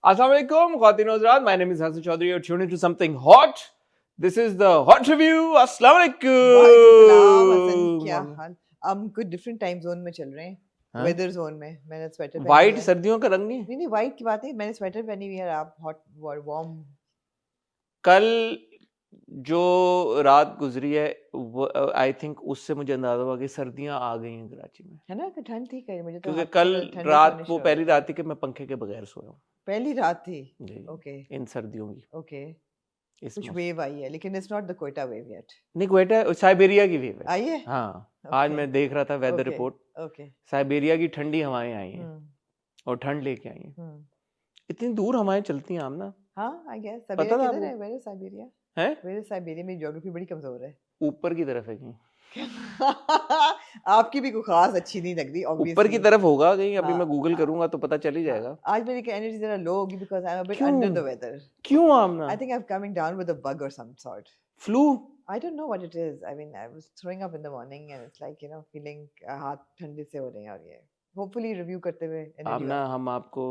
Assalamualaikum, Khawateen Hazrat. My name is Hassan Chaudhary. You're tuned into something hot. This is the hot review. Assalamualaikum. क्या हाल? हम कुछ different time zone में चल रहे हैं, weather zone में। मैंने स्वेटर पहनी व्हाइट है। सर्दियों का रंग नहीं। नहीं व्हाइट की बात है, मैंने स्वेटर पहनी हुई है। आप हॉट वार्म। कल जो रात गुजरी है आई थिंक उससे मुझे अंदाजा हुआ कि सर्दियां आ गई हैं कराची में, है ना? ठंड थी कल, मुझे तो क्योंकि कल रात वो पहली रात थी कि मैं पंखे के बगैर सोया हूँ। पहली रात थी जी, ओके इन सर्दियों की। ओके, इस कुछ वेव आई है, लेकिन it's not the Quetta wave yet. नहीं, क्वेटा साइबेरिया की वेव है। आई है? हाँ, आज मैं देख रहा था वेदर रिपोर्ट। ओके, साइबेरिया की ठंडी हवाएं आई हैं और ठंड लेके आई हैं। इतनी दूर हवाएं चलती हैं आमना। हाँ आई गेस। पता था किधर है? Where is Siberia? है वेयर इज साइबेरिया? मेरी ज्योग्राफी बड़ी कमजोर है। ऊपर की तरफ है कहीं। आपकी भी कोई खास अच्छी नहीं लग रही ऑब्वियसली। ऊपर की तरफ होगा कहीं, अभी हाँ, मैं गूगल करूंगा तो पता चल ही जाएगा। आज मेरी एनर्जी जरा लो होगी because I am a bit क्यों? Under the weather. क्यों Amna? I think I am coming down with a bug or some sort. Flu? I don't know what it is. I mean, I was throwing up in the morning and it's like, feeling हाथ ठंडे से हो रहे हैं और ये hopefully review करते हुए आमना हम आपको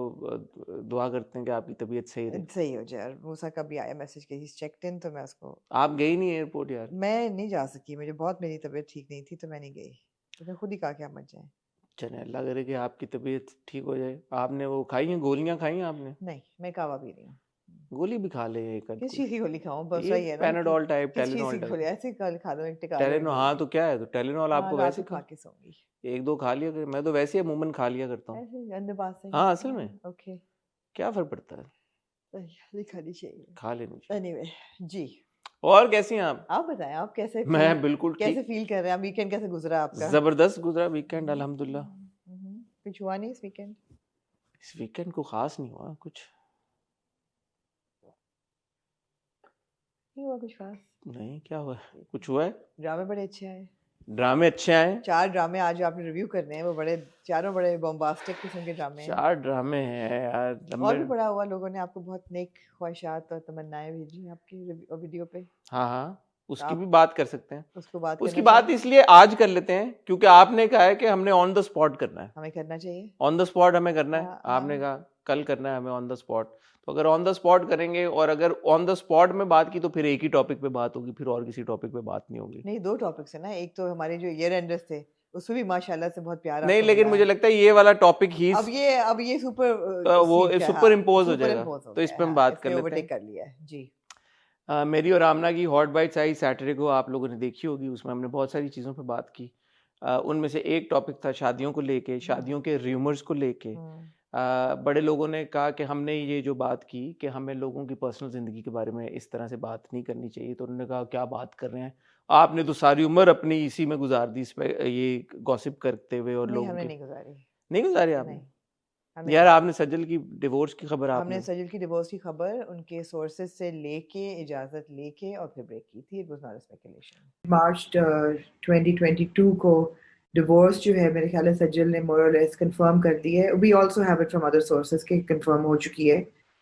दुआ करते हैं कि आपकी तबीयत सही रहे। सही हो जाए। और मूसा का भी आया मैसेज कि he's checked in, तो मैं उसको। आप गई नहीं एयरपोर्ट यार? मैं नहीं जा सकी, मेरी तबीयत ठीक नहीं थी तो मैं नहीं गई। तो मैं खुद ही कहा कि आप मत जाएं। चले, अल्लाह करे कि आपकी तबीयत ठीक हो जाए। आपने वो खाई हैं गोलियां, खाई हैं आपने? नहीं, मैं कावा पी रही हूँ। गोली भी खा ले एक। किस चीज की गोली खाऊं? बस ये वही है ना, पैनाडोल टाइप, किस चीज टेलेनॉल की टाइप। गोली? ऐसे कल खा दो एक टिका। टेलेनॉल, हाँ तो क्या है, तो टेलेनॉल आपको वैसे खा के सोऊंगी। एक दो खा लिया कर, मैं तो वैसे ही अमूमन खा लिया करता हूँ। ऐसे गंदे बात से। हाँ असल में ओके, क्या फर्क पड़ता है, नहीं खानी चाहिए। खा लेनी चाहिए। एनीवे जी, और कैसी हैं आप? आप बताएं, आप कैसे? मैं बिल्कुल कैसे फील कर रहे हैं? वीकेंड कैसे गुजरा आपका? जबरदस्त गुजरा वीकेंड अल्हम्दुलिल्लाह। कुछ हुआ नहीं इस वीकेंड? इस वीकेंड को खास नहीं हुआ कुछ। नहीं हुआ कुछ खास? नहीं, क्या हुआ? कुछ हुआ है? ड्रामे बड़े अच्छे आए। ड्रामे अच्छे आए। 4 ड्रामे आज आपने रिव्यू करने हैं, वो चारों बड़े बॉम्बास्टिक किस्म के ड्रामे हैं। 4 ड्रामे हैं यार। और भी बड़ा हुआ, लोगों ने आपको बहुत नेक ख्वाहिशात और तमन्नाएं भेजी आपकी वीडियो पे। हाँ, उसकी भी बात कर सकते हैं। उसकी बात इसलिए आज कर लेते हैं क्योंकि आपने कहा है कि हमने ऑन द स्पॉट करना है। हमें करना चाहिए ऑन द स्पॉट, हमें करना है। आपने कहा कल करना है हमें ऑन द स्पॉट, तो अगर ऑन द स्पॉट करेंगे और अगर ऑन द स्पॉट में बात की तो फिर एक ही टॉपिक पे बात होगी, फिर और किसी टॉपिक पे बात नहीं होगी। नहीं, 2 टॉपिक्स है ना। एक तो हमारे जो ईयर एंडर्स थे उसमें भी माशाल्लाह से बहुत प्यारा। नहीं, लेकिन मुझे लगता है ये वाला टॉपिक ही अब ये सुपर वो सुपर इम्पोज हो जाएगा, तो इस पे हम बात कर लेते हैं। कर लिया है जी। मेरी और आमना की हॉट बाइट्स आई सैटरडे को, आप लोगों ने देखी होगी। उसमें हमने बहुत सारी चीज़ों पे बात की। उनमें से एक टॉपिक था शादियों को लेके, शादियों के र्यूमर्स को लेके। बड़े लोगों ने कहा कि हमने ये जो बात की कि हमें लोगों की पर्सनल ज़िंदगी के बारे में इस तरह से बात नहीं करनी चाहिए, तो उन्होंने कहा क्या बात कर रहे हैं आपने, तो सारी उम्र अपनी इसी में गुजार दी, इस पे ये गॉसिप करते हुए। और लोगों नहीं गुजारी। नहीं गुजारी आपने? यार आपने सज्जल की डिवोर्स की खबर, हमने सज्जल की डिवोर्स की खबर उनके सोर्सेज से लेके, इजाजत लेके और फिर ब्रेक की थी। It was not a speculation. March 2022 को डिवोर्स जो है मेरे ख्याल से सज्जल ने मोर और लेस कंफर्म कर दी है। We also have it from other sources के कंफर्म हो चुकी है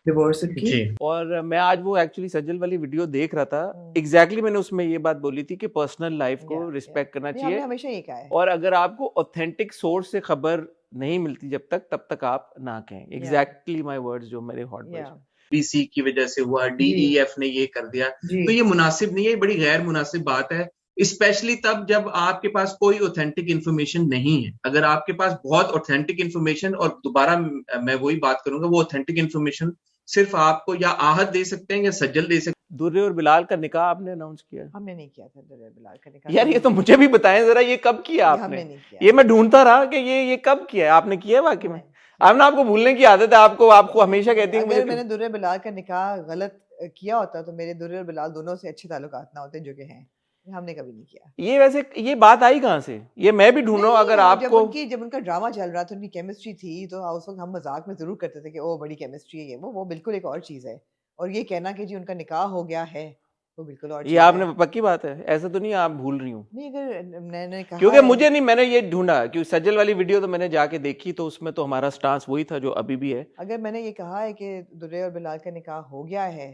डिवोर्स उनकी। और मैं आज वो एक्चुअली सज्जल वाली वीडियो देख रहा था। एग्जैक्टली मैंने उसमें ये बात बोली थी कि पर्सनल लाइफ को रिस्पेक्ट करना चाहिए। हमेशा ये कहा है। और अगर आपको ऑथेंटिक सोर्स से खबर नहीं मिलती जब तक, तब तक आप ना कहें। एग्जैक्टली माय वर्ड्स जो मेरे हॉट वर्ड्स। बीसी की वजह से हुआ, डीईएफ ने ये कर दिया, तो ये मुनासिब नहीं है, बड़ी गैर मुनासिब बात है। स्पेशली तब जब आपके पास कोई ऑथेंटिक इन्फॉर्मेशन नहीं है। अगर आपके पास बहुत ऑथेंटिक इन्फॉर्मेशन, और दोबारा मैं वही बात करूंगा, वो ऑथेंटिक इन्फॉर्मेशन सिर्फ आपको या आहत दे सकते हैं या सज्जल दे सकते हैं। दुर्रे और बिलाल का निकाह आपने अनाउंस किया? हमने नहीं किया था दुर्रे और बिलाल का निकाह। यार ये तो मुझे भी बताएं जरा, ये कब किया आपने? हमने नहीं किया। ये मैं ढूंढता रहा कि ये कब किया है। आपने किया है वाकई में? आपको भूलने की आदत है, आपको हमेशा कहती है। अगर मैंने दुर्रे बिलाल का निकाह गलत किया होता तो मेरे दुर्रे और बिलाल दोनों से अच्छे ताल्लुकात ना होते जो कि हैं। हमने कभी नहीं किया। ये वैसे ये बात आई कहाँ से? ये मैं भी ढूंढ रहा हूँ। अगर आपको जब उनका ड्रामा चल रहा था, उनकी केमिस्ट्री थी, तो उस वक्त हम मजाक में जरूर करते थे कि ओ बड़ी केमिस्ट्री है ये वो बिल्कुल एक और चीज है। और ये कहना कि जी उनका निकाह हो गया है, वो बिल्कुल और ये आपने पक्की बात है, ऐसा तो नहीं आप भूल रही हूँ? नहीं, अगर मैंने कहा, क्योंकि मुझे नहीं, मैंने ये ढूंढा क्योंकि सज्जल वाली वीडियो तो मैंने जाके देखी, तो उसमें तो हमारा स्टांस वही था जो अभी भी है। अगर मैंने ये कहा है कि दुर्रे और बिलाल का निकाह हो गया है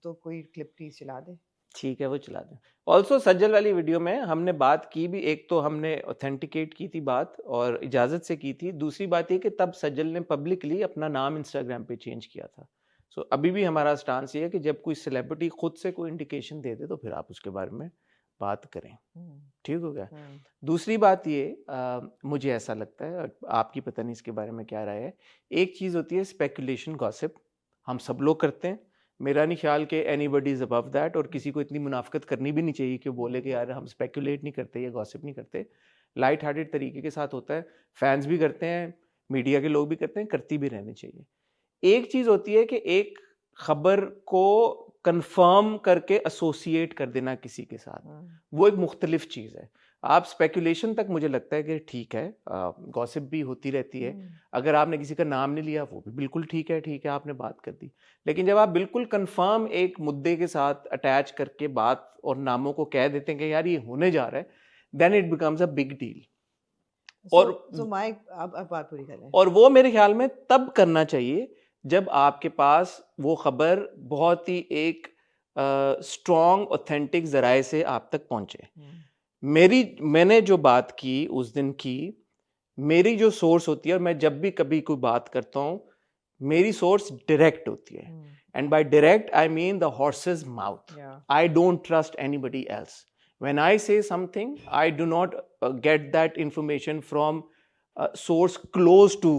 तो कोई क्लिप प्लीज चला दे। ठीक है, वो चला दें। ऑल्सो सज्जल वाली वीडियो में हमने बात की भी, एक तो हमने ऑथेंटिकेट की थी बात और इजाज़त से की थी, दूसरी बात ये कि तब सज्जल ने पब्लिकली अपना नाम इंस्टाग्राम पे चेंज किया था। सो अभी भी हमारा स्टांस ये है कि जब कोई सेलिब्रिटी खुद से कोई इंडिकेशन दे दे तो फिर आप उसके बारे में बात करें। ठीक हो गया। दूसरी बात ये मुझे ऐसा लगता है, और आपकी पता नहीं इसके बारे में क्या राय है, एक चीज़ होती है स्पेकुलेशन गॉसिप, हम सब लोग करते हैं, मेरा नहीं ख्याल कि एनीबडी इज अबव दैट, और किसी को इतनी मुनाफकत करनी भी नहीं चाहिए कि बोले कि यार हम स्पेकुलेट नहीं करते या गॉसिप नहीं करते। लाइट हार्टेड तरीके के साथ होता है, फैंस भी करते हैं, मीडिया के लोग भी करते हैं, करती भी रहनी चाहिए। एक चीज होती है कि एक खबर को कंफर्म करके एसोसिएट कर देना किसी के साथ, वो एक मुख्तलिफ चीज है। आप स्पेकुलेशन तक मुझे लगता है कि ठीक है, गॉसिप भी होती रहती है, अगर आपने किसी का नाम नहीं लिया वो भी बिल्कुल ठीक है, आपने बात कर दी। लेकिन जब आप बिल्कुल कंफर्म एक मुद्दे के साथ अटैच करके बात और नामों को कह देते हैं कि यार ये होने जा रहा है, then it becomes a big deal. और आप बात पूरी करें। और वो मेरे ख्याल में तब करना चाहिए जब आपके पास वो खबर बहुत ही एक स्ट्रॉन्ग ऑथेंटिक जराए से आप तक पहुंचे। मैंने जो बात की उस दिन की, मेरी जो सोर्स होती है, और मैं जब भी कभी कोई बात करता हूं मेरी सोर्स डायरेक्ट होती है, and by direct I mean the horse's mouth. I don't trust anybody else. When I say something I do not get that information from source close to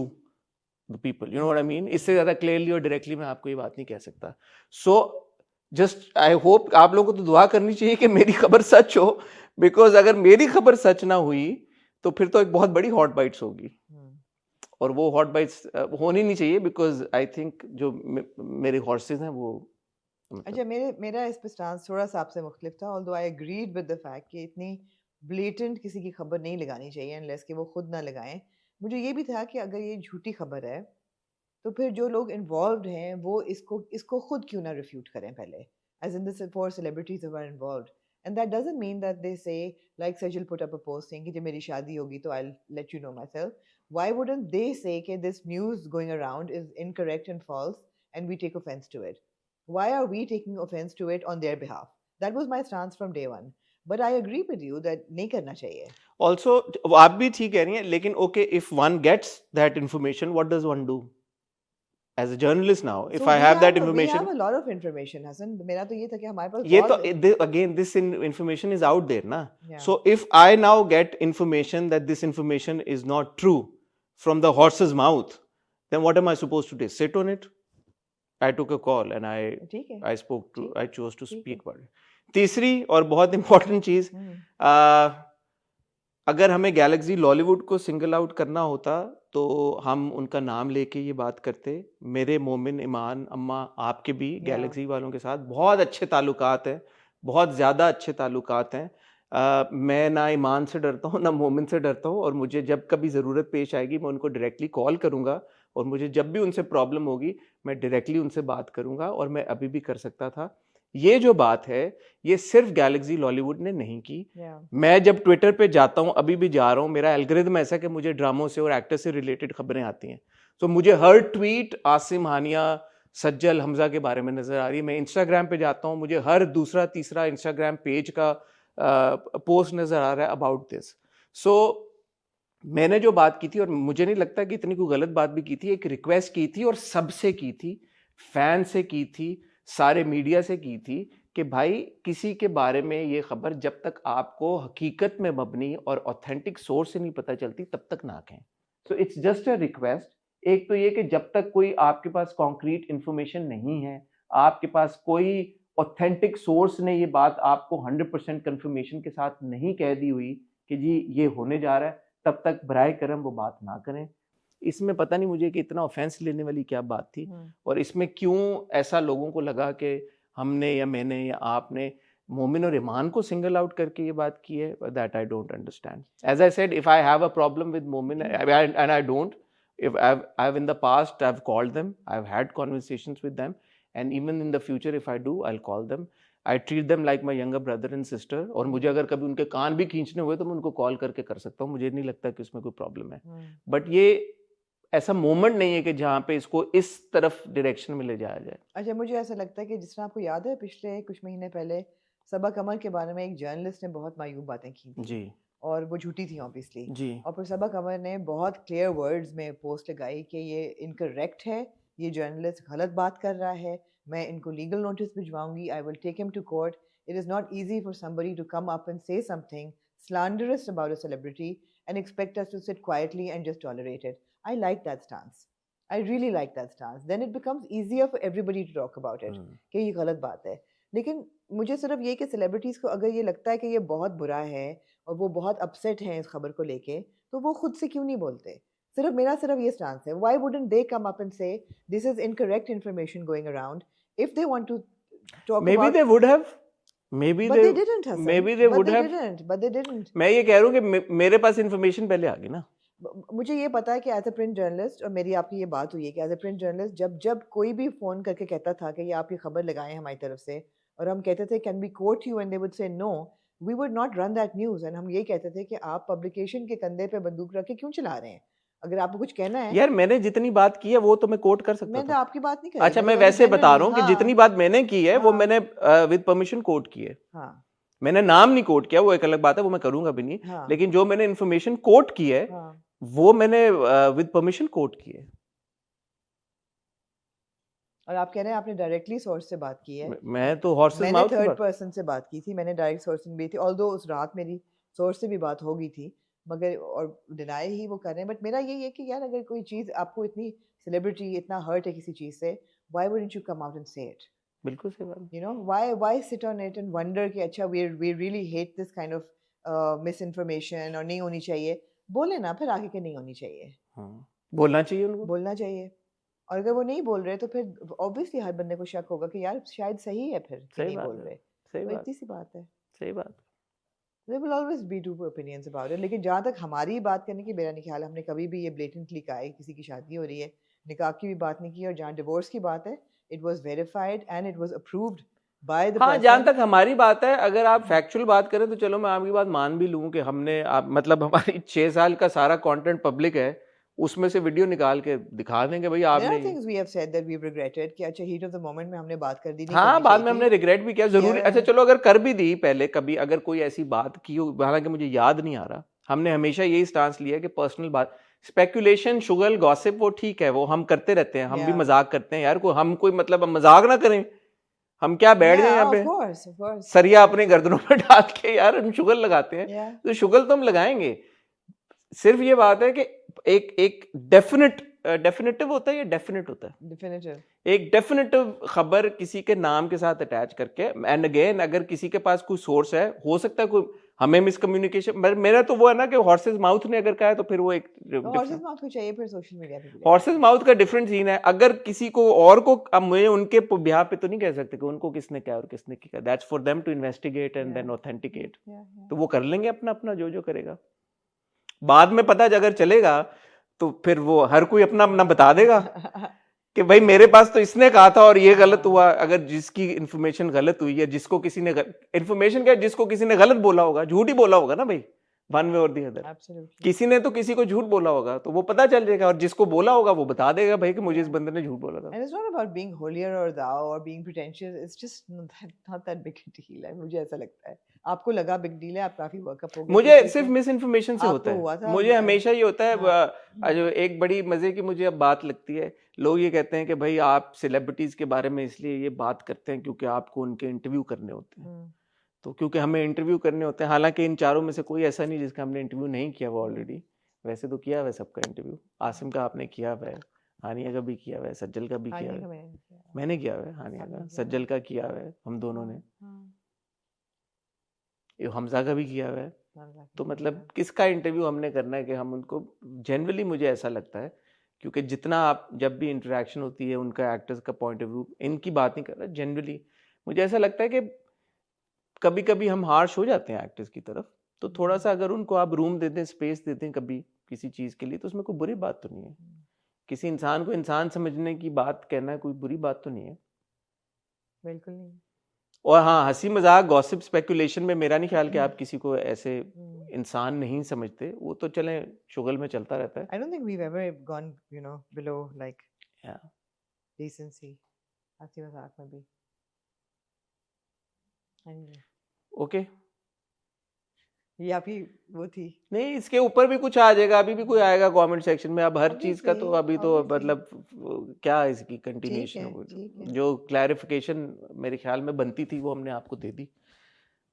the people, you know what I mean. इससे ज्यादा clearly और directly मैं आपको ये बात नहीं कह सकता। सो जस्ट आई होप आप लोगों को तो दुआ करनी चाहिए कि मेरी खबर सच हो, बिकॉज अगर मेरी खबर सच ना हुई तो फिर तो एक बहुत बड़ी हॉट बाइट्स होगी, और वो हॉट बाइट्स होनी नहीं चाहिए, बिकॉज आई थिंक जो मेरे हॉर्सेस हैं वो अच्छा, मेरा इस पे स्टांस थोड़ा सा आपसे मुख्तलिफ था, although I agreed with the fact कि इतनी ब्लेटेंट किसी की खबर नहीं लगानी चाहिए अनलेस कि वो खुद ना लगाएं। मुझे ये भी था कि अगर ये झूठी खबर है तो फिर जो लोग इन्वॉल्व हैं वो इसको खुद क्यों ना रिफ्यूट करें पहले, as in this four celebrities are involved, and that doesn't mean that they say like Sajal put up a post saying कि जब मेरी शादी होगी तो I will let you know myself. Why wouldn't they say कि this news going around is incorrect and false and we take offense to it? Why are we taking offense to it on their behalf? That was my stance from day one. But I agree with you that नहीं करना चाहिए. Also, आप भी ठीक कह रही हैं, लेकिन okay, if one gets that information, what does one do? As a journalist now, if I have that information, we have a lot of information, Hassan. मेरा तो ये था कि हमारे पास ये तो again this information is out there, ना? Yeah. So if I now get information that this information is not true from the horse's mouth, then what am I supposed to do? Sit on it? I took a call and I spoke to, I chose to speak about it. तीसरी और बहुत important चीज, अगर हमें Galaxy Lollywood को single out करना होता तो हम उनका नाम लेके ये बात करते। मेरे मोमिन, ईमान, अम्मा, आपके भी गैलेक्सी वालों के साथ बहुत अच्छे ताल्लुकात हैं, बहुत ज़्यादा अच्छे ताल्लुकात हैं। मैं ना ईमान से डरता हूँ ना मोमिन से डरता हूँ, और मुझे जब कभी ज़रूरत पेश आएगी मैं उनको डायरेक्टली कॉल करूँगा, और मुझे जब भी उनसे प्रॉब्लम होगी मैं डायरेक्टली उनसे बात करूँगा, और मैं अभी भी कर सकता था। ये जो बात है ये सिर्फ गैलेक्सी लॉलीवुड ने नहीं की। मैं जब ट्विटर पे जाता हूँ, अभी भी जा रहा हूँ, मेरा एल्गोरिथम ऐसा कि मुझे ड्रामों से और एक्टर से रिलेटेड खबरें आती हैं, तो मुझे हर ट्वीट आसिम, हानिया, सज्जल, हमजा के बारे में नजर आ रही है। मैं इंस्टाग्राम पे जाता हूँ, मुझे हर दूसरा तीसरा इंस्टाग्राम पेज का पोस्ट नजर आ रहा है अबाउट दिस। सो मैंने जो बात की थी, और मुझे नहीं लगता कि इतनी कोई गलत बात भी की थी, एक रिक्वेस्ट की थी और सबसे की थी, फैन से की थी, सारे मीडिया से की थी कि भाई किसी के बारे में ये खबर जब तक आपको हकीकत में मबनी और ऑथेंटिक सोर्स से नहीं पता चलती तब तक ना कहें। So it's just a request. एक तो ये कि जब तक कोई आपके पास कॉन्क्रीट इंफॉर्मेशन नहीं है, आपके पास कोई ऑथेंटिक सोर्स ने ये बात आपको 100% कंफर्मेशन के साथ नहीं कह दी हुई कि जी ये होने जा रहा है, तब तक बराए करम वो बात ना करें। इसमें पता नहीं मुझे कि इतना ऑफेंस लेने वाली क्या बात थी, और इसमें क्यों ऐसा लोगों को लगा कि हमने या मैंने या आपने मोमिन और ईमान को सिंगल आउट करके ये बात की है। That I don't understand. As I said, if I have a problem with Momin and I don't, if I've in the past I've called them, I've had conversations with them, and even in the future if I do, I'll call them. I treat them like my younger brother and sister, और मुझे अगर कभी उनके कान भी खींचने हुए तो मैं उनको कॉल करके कर सकता हूँ, मुझे नहीं लगता कि उसमें कोई प्रॉब्लम है। बट ये ऐसा मोमेंट नहीं है कि जहाँ पे इसको इस तरफ डायरेक्शन में ले जाया जाए। अच्छा, मुझे ऐसा लगता है कि जिस तरह आपको याद है पिछले कुछ महीने पहले सबा कमर के बारे में एक जर्नलिस्ट ने बहुत मायूब बातें की थी जी और वो झूठी थी ऑब्वियसली। जी और फिर सबा कमर ने बहुत क्लियर वर्ड्स में पोस्ट लगाई कि ये इनकरेक्ट है, ये जर्नलिस्ट गलत बात कर रहा है, मैं इनको लीगल नोटिस भिजवाऊंगी, I will take him to court. It is not easy for somebody to come up and say something slanderous about a celebrity and expect us to sit quietly and just tolerate it. I like that stance. I really like that stance. Then it becomes easier for everybody to talk about it कि ये गलत बात है। लेकिन मुझे सिर्फ ये कि सेलिब्रिटीज़ को अगर ये लगता है कि ये बहुत बुरा है और वो बहुत अपसेट हैं इस खबर को लेके, तो वो खुद से क्यों नहीं बोलते? सिर्फ ये स्टांस है। Why wouldn't they come up and say this is incorrect information going around if they want to talk maybe about? they would have but they didn't, Hassan. maybe they would have but they didn't. मैं ये कह रहा हूँ कि मेरे पास information पहले आ गई ना। मुझे ये पता है कि एज ए प्रिंट जर्नलिस्ट, और मेरी आपकी ये बात हुई है कि एज ए प्रिंट जर्नलिस्ट जब कोई भी फ़ोन करके कहता था कि ये आप ये खबर लगाएं हमारी तरफ से, और हम कहते थे can we quote you and they would say no, we would not run that news. And हम ये कहते थे कि आप पब्लिकेशन के कंधे पे बंदूक रख के क्यों चला रहे हैं? अगर आपको कुछ कहना है। यार मैंने जितनी बात की है वो तो मैं कोट कर सकता मैं तो था। आपकी बात नहीं कर रही। अच्छा मैं वैसे बता रहा हूँ कि जितनी बात मैंने की है वो मैंने विद परमिशन कोट की है। हाँ मैंने नाम नहीं कोट किया, वो एक अलग बात है, वो मैं करूंगा भी नहीं। हाँ। लेकिन जो मैंने इन्फॉर्मेशन कोट की है वो मैंने विद परमिशन कोट की है। और आप कह रहे हैं आपने डायरेक्टली सोर्स से बात की है। मैं तो हॉर्सेस माउथ मैंने थर्ड पर्सन से बात की थी, मैंने डायरेक्ट सोर्सिंग भी थी, ऑल्दो उस रात मेरी सोर्स से भी बात हो गई थी, मगर और डिनाई ही वो कर रहे हैं। बट मेरा यही है कि यार अगर कोई चीज़ आपको इतनी सेलिब्रिटी इतना हर्ट है किसी चीज़ से, why wouldn't you come out and say it? बिल्कुल सही बात। You know why sit on it and wonder कि अच्छा we really hate this kind of misinformation और नहीं होनी चाहिए। बोले ना फिर आगे के नहीं होनी चाहिए। बोलना चाहिए उनको, बोलना चाहिए। और अगर वो नहीं बोल रहे तो फिर ऑब्वियसली हर बंदे को शक होगा कि यार शायद सही है फिर कि नहीं बोल रहे। सही बात, इतनी सी बात है। सही बात। There will always be two opinions about it. लेकिन जहाँ तक हमारी बात करने की, मेरा नहीं ख्याल हमने कभी भी ये blatantly कहा है किसी की शादी हो रही है, निकाह की भी बात नहीं की, और जहाँ डिवोर्स की बात है it was verified and it was approved by the person. हाँ जहाँ तक हमारी बात है, अगर आप फैक्चुअल बात करें तो चलो मैं आपकी बात मान भी लूँ कि हमने मतलब हमारी 6 साल का सारा कंटेंट पब्लिक है, उसमें से वीडियो निकाल के दिखा देंगे भाई आपने। There are things we have said that we've regretted कि अच्छा heat of the moment में हमने बात कर दी नहीं। हाँ बाद में हमने रिग्रेट भी किया जरूरी। अच्छा चलो अगर कर भी दी पहले कभी, अगर कोई ऐसी बात की हो, हालांकि मुझे याद नहीं आ रहा, हमने हमेशा यही स्टांस लिया कि पर्सनल बात, स्पेकुलेशन, शुगल, गॉसिप वो ठीक है, वो हम करते रहते हैं, हम भी मजाक करते हैं यार, हम कोई मतलब मजाक ना करें, हम क्या बैठ जाए यहाँ पे सरिया अपने गर्दनों पर डाल के यार हम शुगल लगाते हैं, तो शुगल तो हम लगाएंगे। सिर्फ ये बात है कि एक डेफिनेटिव होता है या डेफिनेट होता है, डेफिनेटिव, एक डेफिनेटिव खबर किसी के नाम के साथ अटैच करके, एंड अगेन अगर किसी के पास कोई सोर्स है, हो सकता है कोई हमें मिसकम्युनिकेशन, मेरा तो वो है ना कि हॉर्सेस माउथ ने अगर कहा है तो फिर वो एक हॉर्सेस माउथ को चाहिए, फिर सोशल मीडिया पे हॉर्सेस माउथ का डिफरेंट सीन है। अगर किसी को और को, अब मुझे उनके बिहाफ पे तो नहीं कह सकते कि उनको किसने क्या और किसने क्या, that's for them to investigate and then authenticate, तो वो कर लेंगे अपना अपना जो करेगा। बाद में पता अगर चलेगा तो फिर वो हर कोई अपना अपना बता देगा कि भाई मेरे पास तो इसने कहा था और ये गलत हुआ। अगर जिसकी इन्फॉर्मेशन गलत हुई है, जिसको किसी ने इन्फॉर्मेशन क्या, जिसको किसी ने गलत बोला होगा, झूठ ही बोला होगा ना भाई, वन वे और दी अदर, किसी ने तो किसी को झूठ बोला होगा तो वो पता चल जाएगा, और जिसको बोला होगा वो बता देगा भाई कि मुझे इस बंदे ने झूठ बोला था। And it's not about being holier or thou or being pretentious. It's just not that big a deal है, मुझे ऐसा लगता है। आपको लगा बिग डील है, आप काफी वर्कअप हो गए। मुझे सिर्फ मिस इन्फॉर्मेशन से होता है, मुझे हमेशा ये होता है। जो एक बड़ी मजे की मुझे अब बात लगती है, लोग ये कहते हैं कि भाई आप सेलिब्रिटीज के बारे में इसलिए ये बात करते हैं क्योंकि आपको उनके इंटरव्यू करने होते हैं, तो क्योंकि हमें इंटरव्यू करने होते हैं, हालांकि इन चारों में से कोई ऐसा नहीं जिसका हमने इंटरव्यू नहीं किया हुआ ऑलरेडी, वैसे तो किया हुआ है सबका इंटरव्यू। आसिम का आपने किया हुआ है, हानिया का भी किया हुआ है, सज्जल का भी किया हुआ है, मैंने किया हुआ है हानिया का, सज्जल का किया हुआ है हम दोनों ने, हमजा का भी किया हुआ है। तो मतलब किसका इंटरव्यू हमने करना है कि हम उनको, जनरली मुझे ऐसा लगता है क्योंकि जितना आप जब भी इंटरेक्शन होती है उनका एक्टर्स का पॉइंट ऑफ व्यू, इनकी बात नहीं कर रहा, जनरली मुझे ऐसा लगता है कि कभी कभी हम हार्श हो जाते हैं एक्टर्स की तरफ, तो थोड़ा सा अगर उनको आप रूम दे दें, स्पेस दे दें कभी किसी चीज़ के लिए, तो उसमें कोई बुरी बात तो नहीं है। किसी इंसान को इंसान समझने की बात कहना कोई बुरी बात तो नहीं है, बिल्कुल नहीं। और हाँ, हंसी मजाक, गॉसिप, स्पेकुलेशन में मेरा नहीं ख्याल कि आप किसी को ऐसे इंसान नहीं समझते, वो तो चले शुगल में चलता रहता है। I don't think we've ever gone, below like decency. हंसी मजाक में भी। ओके या फिर वो थी नहीं, इसके ऊपर भी कुछ आ जाएगा, अभी भी कोई आएगा कमेंट सेक्शन में। अब हर चीज का तो अभी तो मतलब क्या इसकी कंटिन्यूएशन है, जो क्लैरिफिकेशन मेरे ख्याल में बनती थी वो हमने आपको दे दी।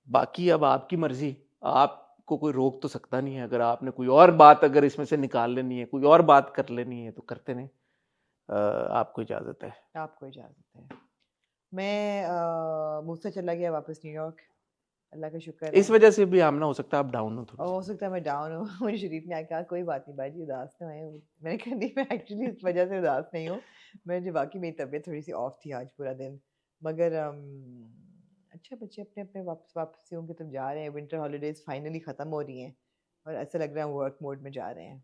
बाकी अब आपकी मर्जी, आपको कोई रोक तो सकता नहीं है। अगर आपने कोई और बात अगर इसमें से निकाल लेनी है, कोई और बात कर लेनी है तो करते नहीं, आपको इजाजत है। आपको इजाजत है। मैं मुझसे चला गया वापस न्यूयॉर्क, अल्लाह का शुक्र है। इस वजह से भी आमना हो सकता है आप डाउन हो थोड़ा। हो सकता है मैं डाउन हूँ। मुझे शरीफ ने कहा कोई बात नहीं भाई जी, उदास ना है। मैंने कहा नहीं, मैं एक्चुअली इस वजह से उदास नहीं हूँ। मुझे वाकई मेरी तबीयत थोड़ी सी ऑफ थी आज पूरा दिन, मगर अच्छा बच्चे अपने अपने वापसी होंगे, तब जा रहे हैं। विंटर हॉलीडेज फाइनली ख़त्म हो रही हैं और ऐसा लग रहा है वर्क मोड में जा रहे हैं।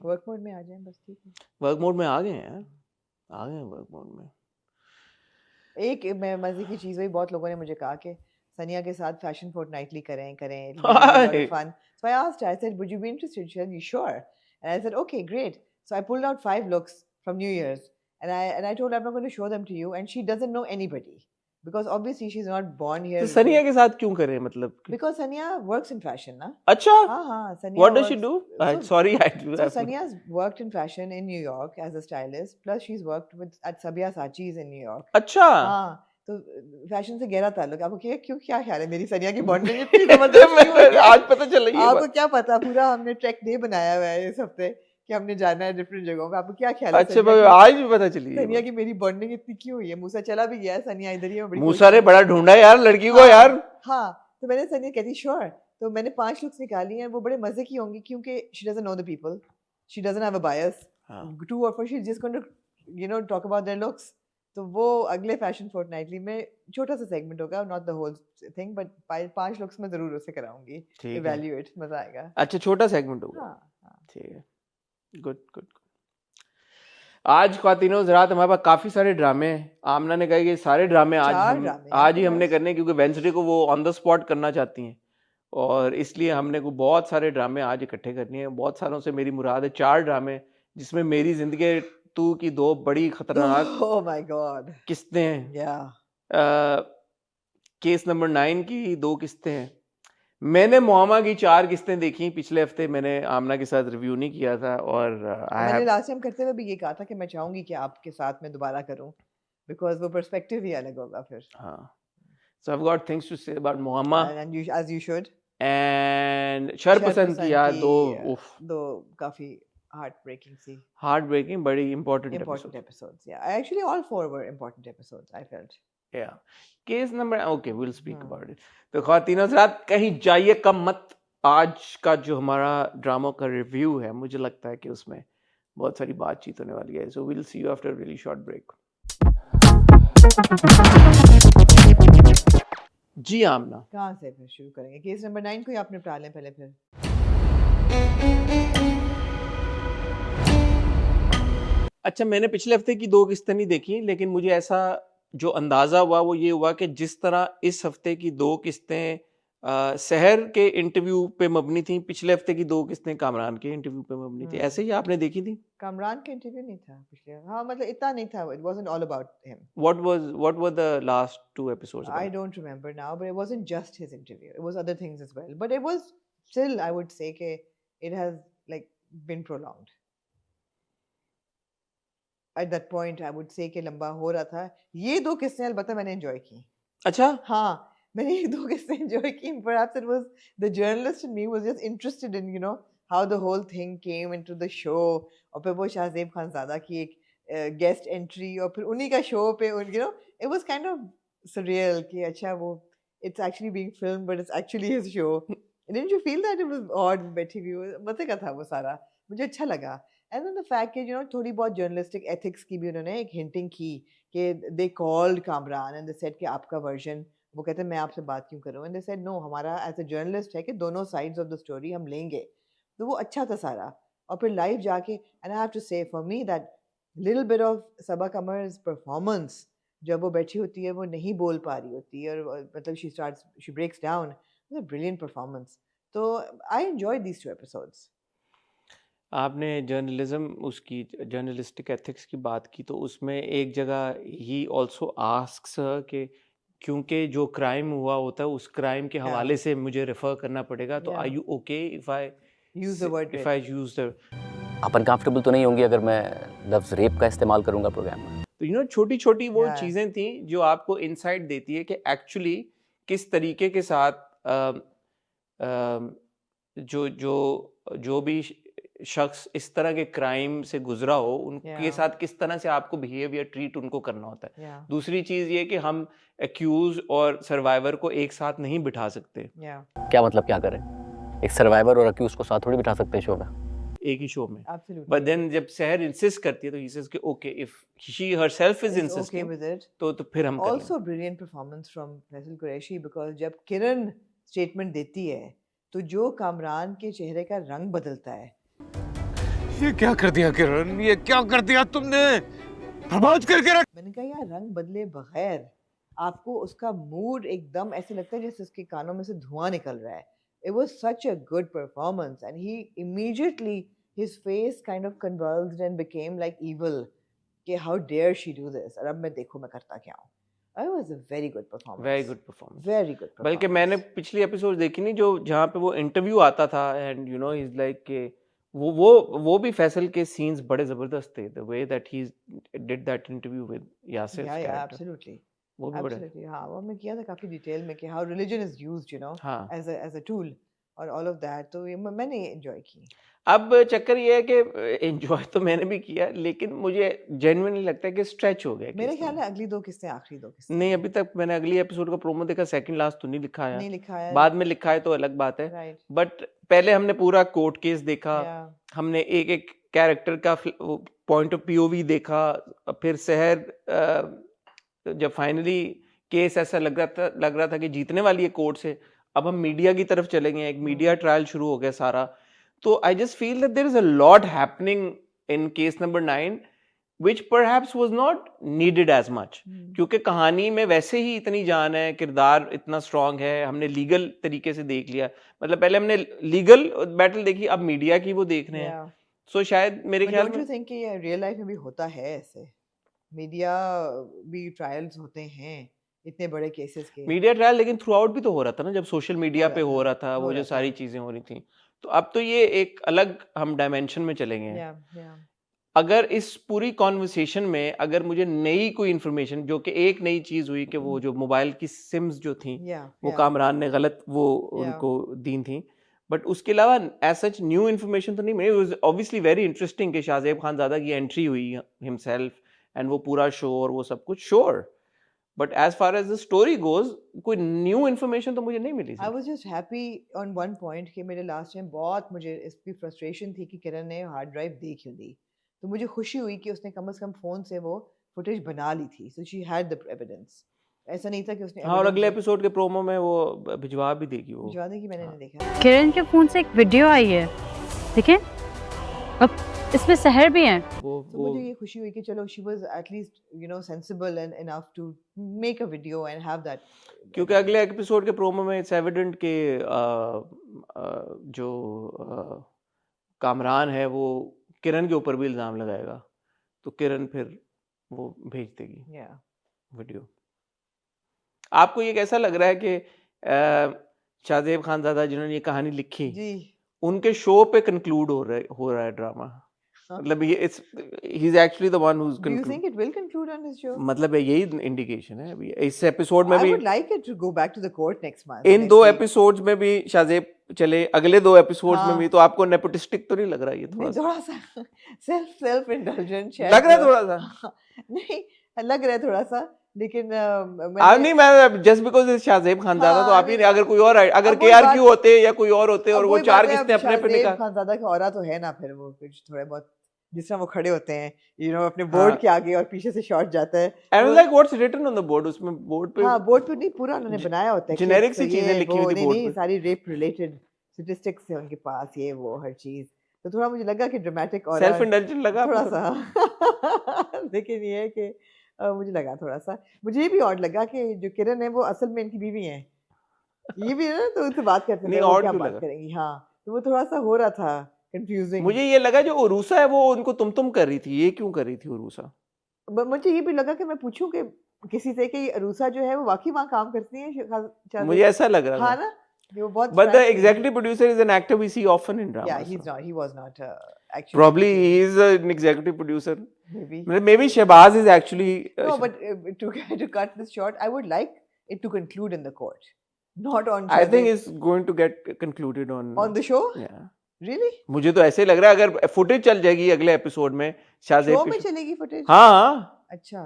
वर्क मोड में आ जाएं बस, ठीक है। वर्क मोड में आ गए हैं, आ गए हैं वर्क मोड में। एक मैं मजे की चीज़ हुई, बहुत लोगों ने मुझे कहा कि सनिया के साथ फैशन फोर्टनाइटली करें fun. So I asked her, I said, would you be interested? She said, you sure? And I said, okay, great. So I pulled out 5 looks from New Year's, and I told her I'm not going to show them to you, and she doesn't know anybody because obviously she's not born here. तो सनिया के साथ क्यों करें मतलब? Because Sania works in fashion, na? अच्छा. हाँ, Sania. What does she do? Sorry, I do. So Sania's worked in fashion in New York as a stylist. Plus she's worked at Sabia Sachi's in New York. अच्छा. हाँ. तो fashion से गहरा ताल्लुक। आपको क्यों क्या ख्याल है मेरी सनिया की बॉन्डिंग इतनी जबरदस्त? आज पता चला ये आपको क्या पता, पूरा हमने ट्रैक डे बनाया हुआ है इस हफ्ते कि हमने जाना है डिफरेंट जगहों पे। आपको क्या ख्याल है? अच्छा भाई, आज भी पता चली सनिया की मेरी बॉन्डिंग इतनी क्यों हुई है? मूसा चला भी गया है, सनिया इधर ही है। मूसा ने बड़ा ढूंढा यार लड़की को यार। हाँ, तो मैंने सनिया कहती श्योर, तो मैंने 5 लुक्स निकाली हैं। वो बड़े मजे की होंगी क्योंकि she doesn't know the people, she doesn't have a bias, two or four she is just going to talk about their looks. तो वो अगले फैशन फोर्टनाइटली में छोटा सा सेगमेंट होगा, not the whole thing, but 5 looks में जरूर उसे कराऊंगी, इवैल्यूएट, मजा आएगा। अच्छा, छोटा सेगमेंट होगा। हाँ, ठीक है, गुड गुड। आज ख्वातीनो ज़रात हमारे पास काफी सारे ड्रामे हैं। आमना ने कहा कि सारे ड्रामे आज ही हमने करने, क्योंकि वेंसडे को वो ऑन द स्पॉट करना चाहती हैं और इसलिए हमने को बहुत सारे ड्रामे आज इकट्ठे करने हैं। बहुत सारों से मेरी मुराद है 4 ड्रामे, जिसमें मेरी जिंदगी तू की 2 बड़ी खतरनाक ओह माय गॉड किस्तें हैं। केस नंबर 9 की 2 किस्तें हैं। मैंने मोहम्मा की 4 किस्तें देखी पिछले हफ्ते। मैंने आमना के साथ रिव्यू नहीं किया था और मैंने लास्ट टाइम करते हुए भी ये कहा था कि मैं चाहूंगी कि आपके साथ मैं दोबारा करूं, बिकॉज़ वो पर्सपेक्टिव ही अलग होगा फिर। हाँ, so I've got things to say about मोहम्मा, and you as you should, and शरपसंद की यार 2 काफी हार्ट ब्रेकिंग बड़ी important episodes. Yeah, actually all 4 were important episodes, I felt. Yeah. Case number, okay, we'll speak about it. तो ख्वातीनो ज़रात कहीं जाइए कम मत। आज का जो हमारा ड्रामा का रिव्यू है, मुझे लगता है कि उसमें बहुत सारी बातचीत होने वाली है। So we'll see you after a really short break. जी आमना, कहाँ से फिर शुरू करेंगे? केस नंबर 9 को ही आप निपटा लें पहले फिर। अच्छा, मैंने पिछले हफ्ते की 2 किस्तें नहीं देखी, लेकिन मुझे ऐसा जो अंदाजा हुआ वो ये हुआ कि जिस तरह इस हफ्ते की 2 किस्तें सहर के इंटरव्यू पे मबनी थी, पिछले हफ्ते की 2 किस्तें कामरान के इंटरव्यू पे मबनी थी। ऐसे ही आपने देखी थी? कामरान का इंटरव्यू नहीं था पिछले, हाँ मतलब इतना नहीं था, it wasn't all about him. What were the last 2 episodes about? I don't remember now, but it wasn't just his interview, it was other things as well, but it was still, I would say कि it has like been prolonged. At that point I would say कि लंबा हो रहा था। ये 2 किस्सें अलबत्ता मैंने enjoy की। अच्छा, हाँ, मैंने ये 2 किस्सें एंजॉय की। Perhaps it was the journalist in me was just interested in how the whole thing came into the show, और फिर वो शाहजेब खानज़ादा की एक गेस्ट एंट्री और फिर उन्हीं का शो पे it was kind of surreal कि अच्छा वो it's actually being filmed but it's actually his show. Didn't you feel that it was odd? बैठी हुई मजे का था वो सारा, मुझे अच्छा लगा। And then the fact कि थोड़ी बहुत journalistic ethics की भी उन्होंने एक hinting की कि they called Kamran and they said कि आपका version, वो कहते हैं मैं आपसे बात क्यों करूँ, and they said no, हमारा as a journalist है कि दोनों sides of the story हम लेंगे। तो वो अच्छा था सारा। और फिर live जाके, and I have to say for me that little bit of Saba कमर's performance, जब वो बैठी होती है वो नहीं बोल पा रही होती है और मतलब she breaks down, it was a brilliant performance. तो I enjoyed these 2 episodes. आपने जर्नलिज्म, उसकी जर्नलिस्टिक एथिक्स की बात की, तो उसमें एक जगह ही ऑल्सो आस्क्स कि क्योंकि जो क्राइम हुआ होता है उस क्राइम के हवाले से मुझे रेफर करना पड़ेगा, तो are you okay if I use the word use the आप अनकंफर्टेबल तो नहीं होंगे अगर मैं लफ्ज रेप का इस्तेमाल करूंगा प्रोग्राम में? तो छोटी छोटी वो चीजें थी जो आपको इनसाइट देती है कि एक्चुअली किस तरीके के साथ जो भी शख्स इस तरह के क्राइम से गुजरा हो उनके साथ किस तरह से आपको बिहेवियर ट्रीट उनको करना होता है। दूसरी चीज ये कि हम एक्यूज और सर्वाइवर को एक साथ नहीं बिठा सकते। क्या मतलब क्या करें? एक सर्वाइवर और एक्यूज को साथ थोड़ी बिठा सकते हैं शो में, एक ही शो में। बट देन जब सहर इंसिस्ट करती है तो ही सेज कि okay if she herself is insisting तो फिर हम कर लेंगे। Also brilliant performance from Faisal Qureshi, because जब किरण स्टेटमेंट देती है तो जो कामरान के चेहरे का रंग बदलता है। ये क्या कर दिया किरण, ये क्या कर दिया तुमने, बर्बाद करके रख। मैंने कहा यार रंग बदले बगैर आपको उसका मूड एकदम ऐसे लगता है जैसे उसके कानों में से धुआं निकल रहा है। It was such a good performance and he immediately his face kind of convulsed and became like evil कि how dare she do this, और अब मैं देखो मैं करता क्या हूँ। It was a very good performance. Very good performance. Very good performance. बल्कि मैंने पिछली एपिसोड देखी नहीं जो जहाँ पे वो इंटरव्यू आता था and you know he's like कि वो भी फैसल के सीन्स बड़े जबरदस्त थे। The way that he did that interview with Yasir's character. Yeah, absolutely. वो भी बड़ा। हाँ, वो मैं किया था काफी डिटेल में कि how religion is used, you know, as a tool और all of that, तो ये मैंने एंजॉय की। अब चक्कर ये है कि एंजॉय तो मैंने भी किया, लेकिन मुझे जेन्युइनली लगता है कि स्ट्रेच हो गया। मेरे ख्याल में अगली दो किस्तें आखिरी दो किस्तें नहीं, अभी तक मैंने अगली एपिसोड का प्रोमो देखा, सेकंड लास्ट तो नहीं लिखा है, नहीं लिखा है, बाद में लिखा है तो अलग बात है। बट पहले हमने पूरा कोर्ट केस देखा, हमने एक एक कैरेक्टर का पॉइंट ऑफ पीओवी देखा, फिर सहर जब फाइनली केस ऐसा लग रहा था कि जीतने वाली है कोर्ट से, अब हम मीडिया की तरफ चले गए, एक मीडिया ट्रायल शुरू हो गया सारा। तो I just feel that there is a lot happening in case number 9 which perhaps was not needed as much, क्योंकि कहानी में वैसे ही इतनी जान है, किरदार इतना स्ट्रांग है, हमने लीगल तरीके से देख लिया, मतलब पहले हमने लीगल बैटल देखी, अब मीडिया की वो देख रहे हैं। सो शायद मेरे ख्याल में थिंक कि ये रियल लाइफ में भी होता है ऐसे, मीडिया भी ट्रायल्स होते हैं इतने बड़े केसेस के, मीडिया ट्रायल, लेकिन थ्रू आउट भी तो हो रहा था ना, जब सोशल मीडिया पे हो रहा था वो जो सारी चीजें हो रही थी। तो अब तो ये एक अलग हम डायमेंशन में चले गए हैं। अगर इस पूरी कॉन्वर्सेशन में अगर मुझे नई कोई इन्फॉर्मेशन, जो कि एक नई चीज हुई कि वो जो मोबाइल की सिम्स जो थी वो कामरान ने गलत वो उनको दी थी, बट उसके अलावा एज सच न्यू इन्फॉर्मेशन तो नहीं मिली। It was obviously very interesting कि शाहजेब खानजादा की एंट्री हुई हिमसेल्फ एंड वो पूरा शो और वो सब कुछ, sure, but as far as the story goes कोई न्यू इन्फॉर्मेशन तो मुझे नहीं मिली। I was just happy on one point कि मेरे लास्ट टाइम बहुत मुझे इसकी फ्रस्ट्रेशन थी कि किरण ने हार्ड ड्राइव दे क्यों दी, तो मुझे खुशी हुई कि उसने कम से कम फोन से वो फुटेज बना ली थी, so she had the evidence. ऐसा नहीं था कि उसने और अगले एपिसोड के प्रोमो में वो भिजवा भी देगी, वो भिजवा देगी, मैंने नहीं देखा। किरण के फोन से एक वीडियो आई है, देखें, अब इसमें सहर भी हैं। तो मुझे ये खुशी हुई कि चलो she was at least you know sensible and enough to make a video and have that, क्योंकि अगले एपिसोड के प्रोमो में इट्स एविडेंट के जो कामरान है वो किरण के ऊपर भी इल्जाम लगाएगा, तो किरण फिर वो भेज देगी वीडियो। आपको ये कैसा लग रहा है कि शाहजेब खानजादा जिन्होंने ये कहानी लिखी जी, उनके शो पे कंक्लूड हो रहा है ड्रामा? मतलब ये it's he is actually the one who is concluded. Do you think it will conclude on his show? मतलब यही इंडिकेशन है अभी इस एपिसोड में भी। I would like it to go back to the court next month. In 2 episodes में भी शाहजेब चले, अगले 2 एपिसोड्स में भी, तो आपको नेपोटिस्टिक तो नहीं लग रहा है? ये थोड़ा सा सेल्फ इंडल्जेंट लग रहा है, थोड़ा सा नहीं लग रहा है थोड़ा सा, लेकिन नहीं, मैं just because is Shahzeb Khanzada, तो आप ही अगर कोई और, अगर केआरक्यू होते या कोई और होते और वो 4 किस्तें अपने पे निकाल, खानजादा का औरा तो है ना, फिर वो कुछ थोड़े बहुत जिस तरह वो खड़े होते हैं यू नो अपने बोर्ड के आगे और पीछे से शॉट जाता है, and like what's written on the board, उसमें बोर्ड पे, हां बोर्ड पे नहीं पूरा उन्होंने बनाया होता है, जेनेरिक सी चीजें लिखी हुई थी बोर्ड पे, सारी रेप रिलेटेड स्टैटिस्टिक्स है उनके पास, ये वो हर चीज, तो थोड़ा मुझे लगा कि ड्रामेटिक और सेल्फ इंडल्जेंट लगा थोड़ा सा लेकिन ये है कि मुझे लगा थोड़ा सा, मुझे ये भी ऑड लगा कि जो किरण है वो असल में इनकी बीवी है, ये भी है ना, तो उनसे बात करते हैं क्या बात करेंगी, हाँ, तो वो थोड़ा सा हो रहा था कंफ्यूजिंग। मुझे ये लगा जो उरूसा है वो उनको तुम कर रही थी, ये क्यों कर रही थी उरूसा? मुझे ये भी लगा कि मैं पूछूं कि किसी से कि अरूसा जो है वो वाकई वहाँ काम करती है, मुझे ऐसा लग रहा हाँ था ना, वो बहुत but the frank थी। executive producer is an actor we see often in Yeah, dramas he's so. not. He was not actually. Probably he is an executive producer. Maybe. Maybe Shehbaz is actually No, but to cut this short, I would like it to conclude in the court, not on. I think Shahzad. it's going to get concluded on On the show. Yeah. Really? मुझे तो ऐसे ही लग रहा है अगर footage चल जाएगी अगले एपिसोड में शाहजेब शो के में चलेगी फुटेज? हाँ अच्छा।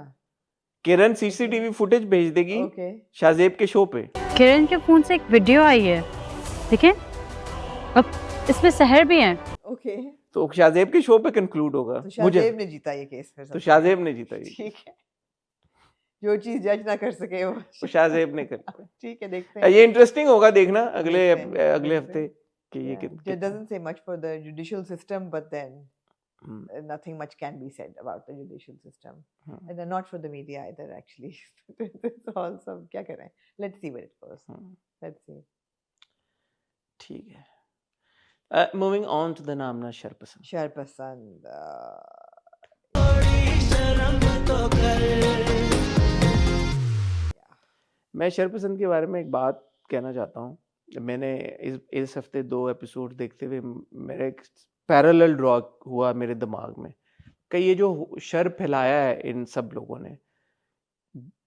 किरण सीसीटीवी फुटेज भेज देगी Okay. शाहजेब के शो पे। किरण के फोन से एक वीडियो आई है, देखें, अब इसमें सहर भी हैं। Okay. तो शाहजेब के शो पे कंक्लूड होगा। तो मुझे शाहजेब ने जीता ये केस फिर। तो शाहजेब ने जीता ये। ठीक है। जो चीज जज ना कर सके वो शाहजेब ने कर। ठीक है, देखते हैं। ये इंटरेस्टिंग होगा देखना अगले देखते हैं, अगले देखते हैं। हफ्ते कि ये It doesn't say much for the judicial system, but then nothing much can be said about the judicial system, and then not for the media either. Actually, it's all some. क्या करें? Let's see where it goes. Let's see. ठीक है। Moving on to the नामना शरपसंद। शरपसंद। मैं शरपसंद के बारे में एक बात कहना चाहता हूँ। मैंने इस हफ्ते 2 एपिसोड देखते हुए मेरा एक पैरेलल ड्रॉ हुआ मेरे दिमाग में कि ये जो शर फैलाया है इन सब लोगों ने,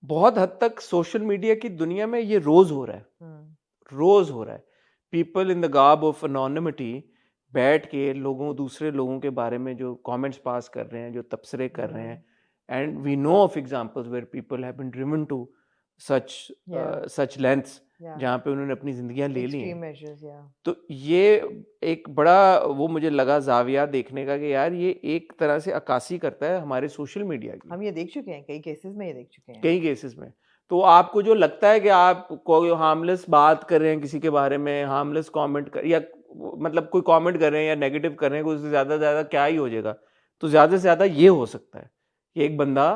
बहुत हद तक सोशल मीडिया की दुनिया में ये रोज हो रहा है, रोज हो रहा है। People in the garb of anonymity बैठ के दूसरे लोगों के बारे में जो कमेंट्स पास कर रहे हैं, जो तबसरे कर रहे हैं, and we know of examples where people have been driven to such lengths जहाँ पे उन्होंने अपनी जिंदगियां ले ली हैं। तो ये एक बड़ा वो मुझे लगा जाविया देखने का कि यार ये एक तरह से अक्कासी करता है हमारे सोशल मीडिया की। हम ये देख चुके हैं कई केसेस में, ये देख चुके हैं कई केसेस में। तो आपको जो लगता है कि आप कोई हार्मलेस बात कर रहे हैं किसी के बारे में, हार्मलेस कमेंट कर या मतलब कोई कमेंट कर रहे हैं या नेगेटिव कर रहे हैं, उससे ज्यादा क्या ही हो जाएगा। तो ज्यादा से ज्यादा ये हो सकता है कि एक बंदा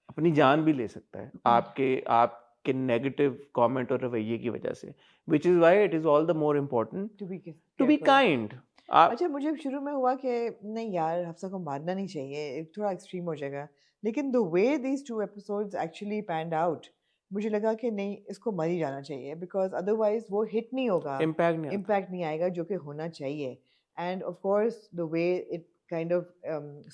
अपनी जान भी ले सकता है आपके नेगेटिव कमेंट और रवैये की वजह से, which is why it is all the more important to be kind। अच्छा, मुझे शुरू में हुआ कि नहीं यार हफ्सा को मारना नहीं चाहिए, थोड़ा एक्सट्रीम हो जाएगा, लेकिन the way these 2 episodes actually panned out, मुझे लगा कि नहीं इसको मर ही जाना चाहिए, because otherwise वो हिट नहीं होगा, इम्पैक्ट नहीं आएगा जो कि होना चाहिए। and of course the way it kind of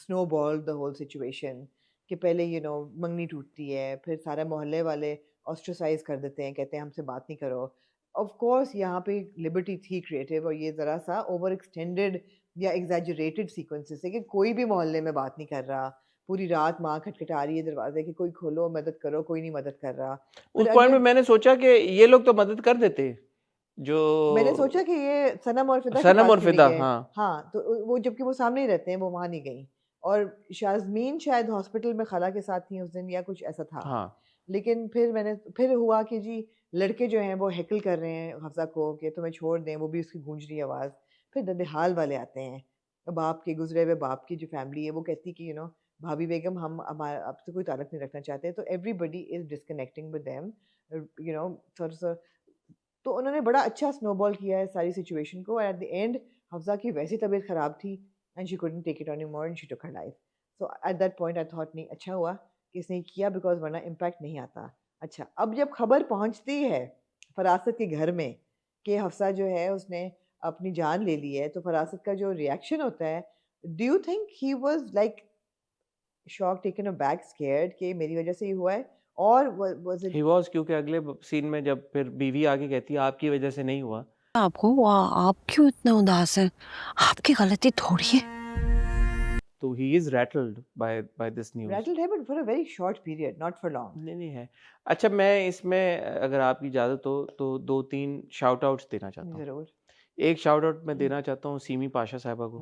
snowballed the whole situation कि पहले मंगनी टूटती है, फिर सारे मोहल्ले वाले ऑस्ट्रेसाइज कर देते हैं, कहते हैं हमसे बात नहीं करो। ऑफ कोर्स यहाँ पे लिबर्टी थी क्रिएटिव, और ये ज़रा सा ओवर एक्सटेंडेड या एग्जैजरेटेड सीक्वेंसेस है कि कोई भी मोहल्ले में बात नहीं कर रहा, पूरी रात माँ खटखटा रही है दरवाजे कि कोई खोलो मदद करो, कोई नहीं मदद कर रहा। उस पॉइंट में मैंने सोचा कि ये लोग तो मदद कर देते, जो मैंने सोचा कि ये सनम और फिदा हाँ, तो वो जबकि वो सामने ही रहते हैं, वो वहाँ नहीं गई। और शाज़मीन शायद हॉस्पिटल में खाला के साथ थी उस दिन या कुछ ऐसा था। हाँ। लेकिन फिर हुआ कि जी लड़के जो हैं वो हैकल कर रहे हैं हफ्सा को कि तुम्हें छोड़ दें, वो भी उसकी गूंज रही आवाज़। फिर दंदेहाल वाले आते हैं, बाप के गुजरे हुए बाप की जो फैमिली है वो कहती कि भाभी बेगम हम आपसे कोई ताल्लुक नहीं रखना चाहते, तो everybody is disconnecting with them. तो उन्होंने बड़ा अच्छा स्नोबॉल किया है सारी सिचुएशन को, एट द एंड हफ्सा की वैसी तबीयत ख़राब थी and she couldn't take it anymore and she took her life. So at that point I thought नहीं अच्छा हुआ कि इसने किया, because वरना इम्पैक्ट नहीं आता। अच्छा, अब जब खबर पहुंचती है फरासत के घर में कि हफ्सा जो है उसने अपनी जान ले ली है, तो फरासत का जो रिएक्शन होता है, do you think he was like shocked, taken aback, scared कि मेरी वजह से ही हुआ है, और was it? He was, क्योंकि अगले सीन में जब फिर बीवी आके कहती है आपकी वजह से नहीं हुआ, आपको आप क्यों इतने उदास हैं, आपकी गलती थोड़ी है। तो he is rattled by this news। rattled है, but for a very short period, not for long। नहीं है। अच्छा, मैं इसमें अगर आपकी इजाज़त हो तो 2-3 शाउट आउट्स देना चाहता हूँ। जरूर। एक शाउट आउट मैं देना चाहता हूँ सीमी पाशा साहिबा को।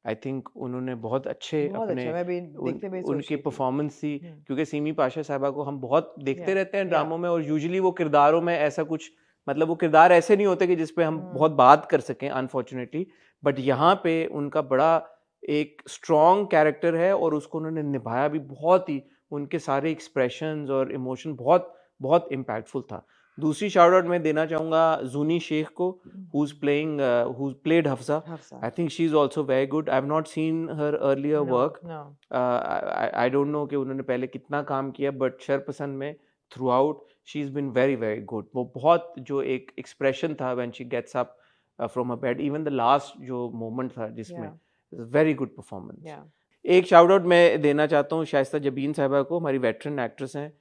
आई थिंक उन्होंने बहुत अच्छे उनकी परफॉर्मेंस थी, क्योंकि सीमी पाशा साहिबा को हम बहुत देखते रहते हैं ड्रामों में, और यूजुअली वो किरदारों में ऐसा कुछ, मतलब वो किरदार ऐसे नहीं होते कि जिसपे हम बहुत बात कर सकें अनफॉर्चुनेटली, बट यहाँ पे उनका बड़ा एक स्ट्रॉन्ग कैरेक्टर है और उसको उन्होंने निभाया भी बहुत ही, उनके सारे एक्सप्रेशंस और इमोशन बहुत बहुत इम्पैक्टफुल था। दूसरी शाउट आउट मैं देना चाहूँगा जूनी शेख को, who's played Hafsa। I think she's also very good। I've not seen her earlier work। I don't know कि उन्होंने पहले कितना काम किया, but शरपसंद में throughout she is been very very good. वो बहुत जो एक एक्सप्रेशन था when she gets up from a bed, even the last जो मोमेंट था जिसमें, वेरी गुड परफॉर्मेंस. एक शाउट आउट मैं देना चाहता हूँ शाइस्ता जबीन साहिबा को, हमारी वेटरन एक्ट्रेस हैं.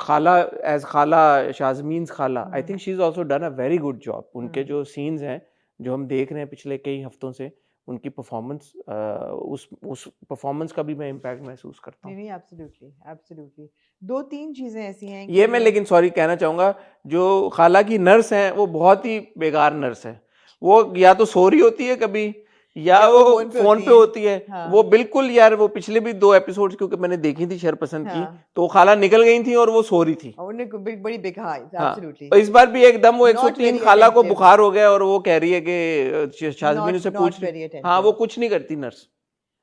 खाला एज खाला, शाज़मीन्स खाला, आई think she is also done a very good job. उनके जो सीन्स हैं जो हम देख रहे हैं पिछले कई हफ्तों से, उनकी परफॉर्मेंस, उस परफॉर्मेंस का भी मैं इम्पैक्ट महसूस करता हूँ. नहीं, एब्सोल्युटली एब्सोल्युटली. 2-3 चीजें ऐसी हैं ये मैं लेकिन सॉरी कहना चाहूँगा, जो खाला की नर्स हैं वो बहुत ही बेकार नर्स है. वो या तो सो रही होती है कभी, या वो फोन पे होती है. हाँ. वो बिल्कुल यार, वो पिछले भी 2 एपिसोड्स क्योंकि मैंने देखी थी शरपसंद की, तो वो खाला निकल गई थी और वो सो रही थी. बड़ी बेकार. एब्सोल्युटली. इस बार भी एकदम वो 103 खाला को बुखार हो गया और वो कह रही है कि शाज़मीन से पूछ रही. हाँ, वो कुछ नहीं करती नर्स.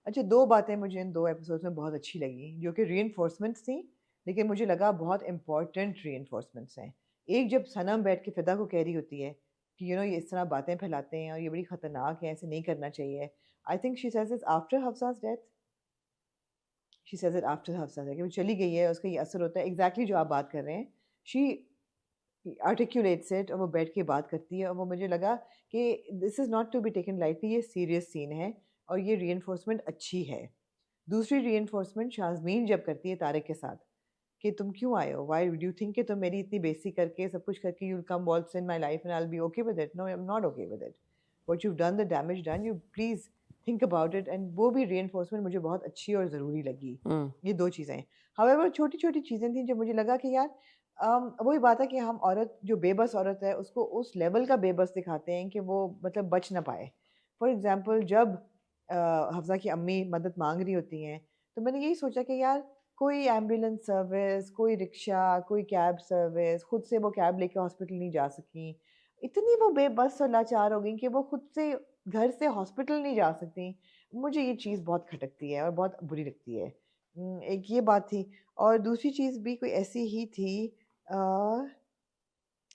अच्छा, 2 बातें मुझे इन 2 एपिसोड्स में बहुत अच्छी लगी जो कि रीइंफोर्समेंट्स थी, लेकिन मुझे लगा बहुत इंपॉर्टेंट रीइंफोर्समेंट्स हैं. एक, जब सनम बैठ के फिदा को कह रही होती है कि ये इस तरह बातें फैलाते हैं और ये बड़ी ख़तरनाक है, ऐसे नहीं करना चाहिए. I think she says it after Hafsa's death. She says it after Hafsa कि वो चली गई है, उसका ये असर होता है. एग्जैक्टली जो आप बात कर रहे हैं, शी आर्टिकुलेट्स इट और वो बैठ के बात करती है. और वो मुझे लगा कि this is not to be taken lightly, ये सीरियस सीन है और ये रीइंफोर्समेंट अच्छी है. दूसरी रीइंफोर्समेंट शाज़मीन जब करती है तारिक के साथ कि तुम क्यों आए हो, व्हाई डू यू थिंक कि तुम मेरी इतनी बेइज्जती करके सब कुछ करके you will come waltz in my life and I will be okay with it. No, I am not okay with it. What you have done, the damage done, you please think about it. And वो भी reinforcement मुझे बहुत अच्छी और ज़रूरी लगी. ये 2 चीज़ें. हाउएवर छोटी छोटी चीज़ें थी जो मुझे लगा कि यार वही बात है कि हम औरत, जो बेबस औरत है, उसको उस लेवल का बेबस दिखाते हैं कि वो मतलब बच ना पाए. फॉर एग्ज़ाम्पल, जब हफ्सा की अम्मी मदद मांग रही होती हैं, तो मैंने यही सोचा कि यार कोई एम्बुलेंस सर्विस, कोई रिक्शा, कोई कैब सर्विस, खुद से वो कैब लेके हॉस्पिटल नहीं जा सकी. इतनी वो बेबस और लाचार हो गई कि वो खुद से घर से हॉस्पिटल नहीं जा सकती. मुझे ये चीज़ बहुत खटकती है और बहुत बुरी लगती है. एक ये बात थी. और दूसरी चीज़ भी कोई ऐसी ही थी.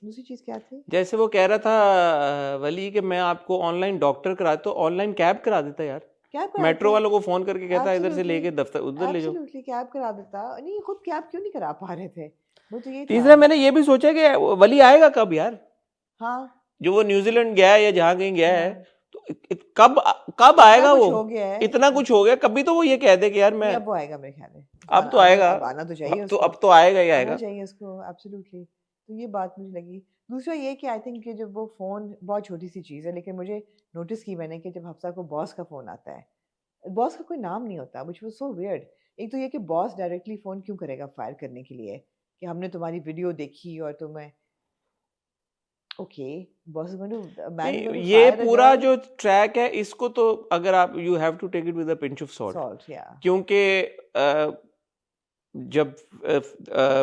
दूसरी चीज़ क्या थी? जैसे वो कह रहा था वली कि मैं आपको ऑनलाइन डॉक्टर करा, तो ऑनलाइन कैब करा देता यार. मेट्रो वालों को फोन करके कहता इधर से लेके दफ्तर उधर ले जाओ. एब्सोल्युटली कैब करा देता. नहीं, खुद कैब क्यों नहीं करा पा रहे थे? वो तो ये तीसरा मैंने ये भी सोचा कि वली आएगा कब यार. हाँ, जो वो न्यूजीलैंड गया है या जहाँ कहीं गया है, तो कब आएगा वो? इतना कुछ हो गया, कभी तो वो ये कह दे कि यार मैं, अब वो आएगा मेरे ख्याल में. अब तो आएगा, आना तो चाहिए, अब तो आएगा ही आएगा चाहिए उसको. एब्सोल्युटली. तो ये बात मुझे लगी. दूसरा ये कि आई थिंक कि जब वो फ़ोन, बहुत छोटी सी चीज़ है लेकिन मुझे नोटिस की मैंने कि जब हफ्सा को बॉस का फ़ोन आता है, बॉस का कोई नाम नहीं होता, व्हिच वाज सो वियर्ड. एक तो ये कि बॉस डायरेक्टली फ़ोन क्यों करेगा फायर करने के लिए कि हमने तुम्हारी वीडियो देखी और तुम्हें, ओके, बॉस गोइंग टू ये पूरा जो ट्रैक है, इसको तो अगर आप, you have to take it with a pinch of salt, क्योंकि जब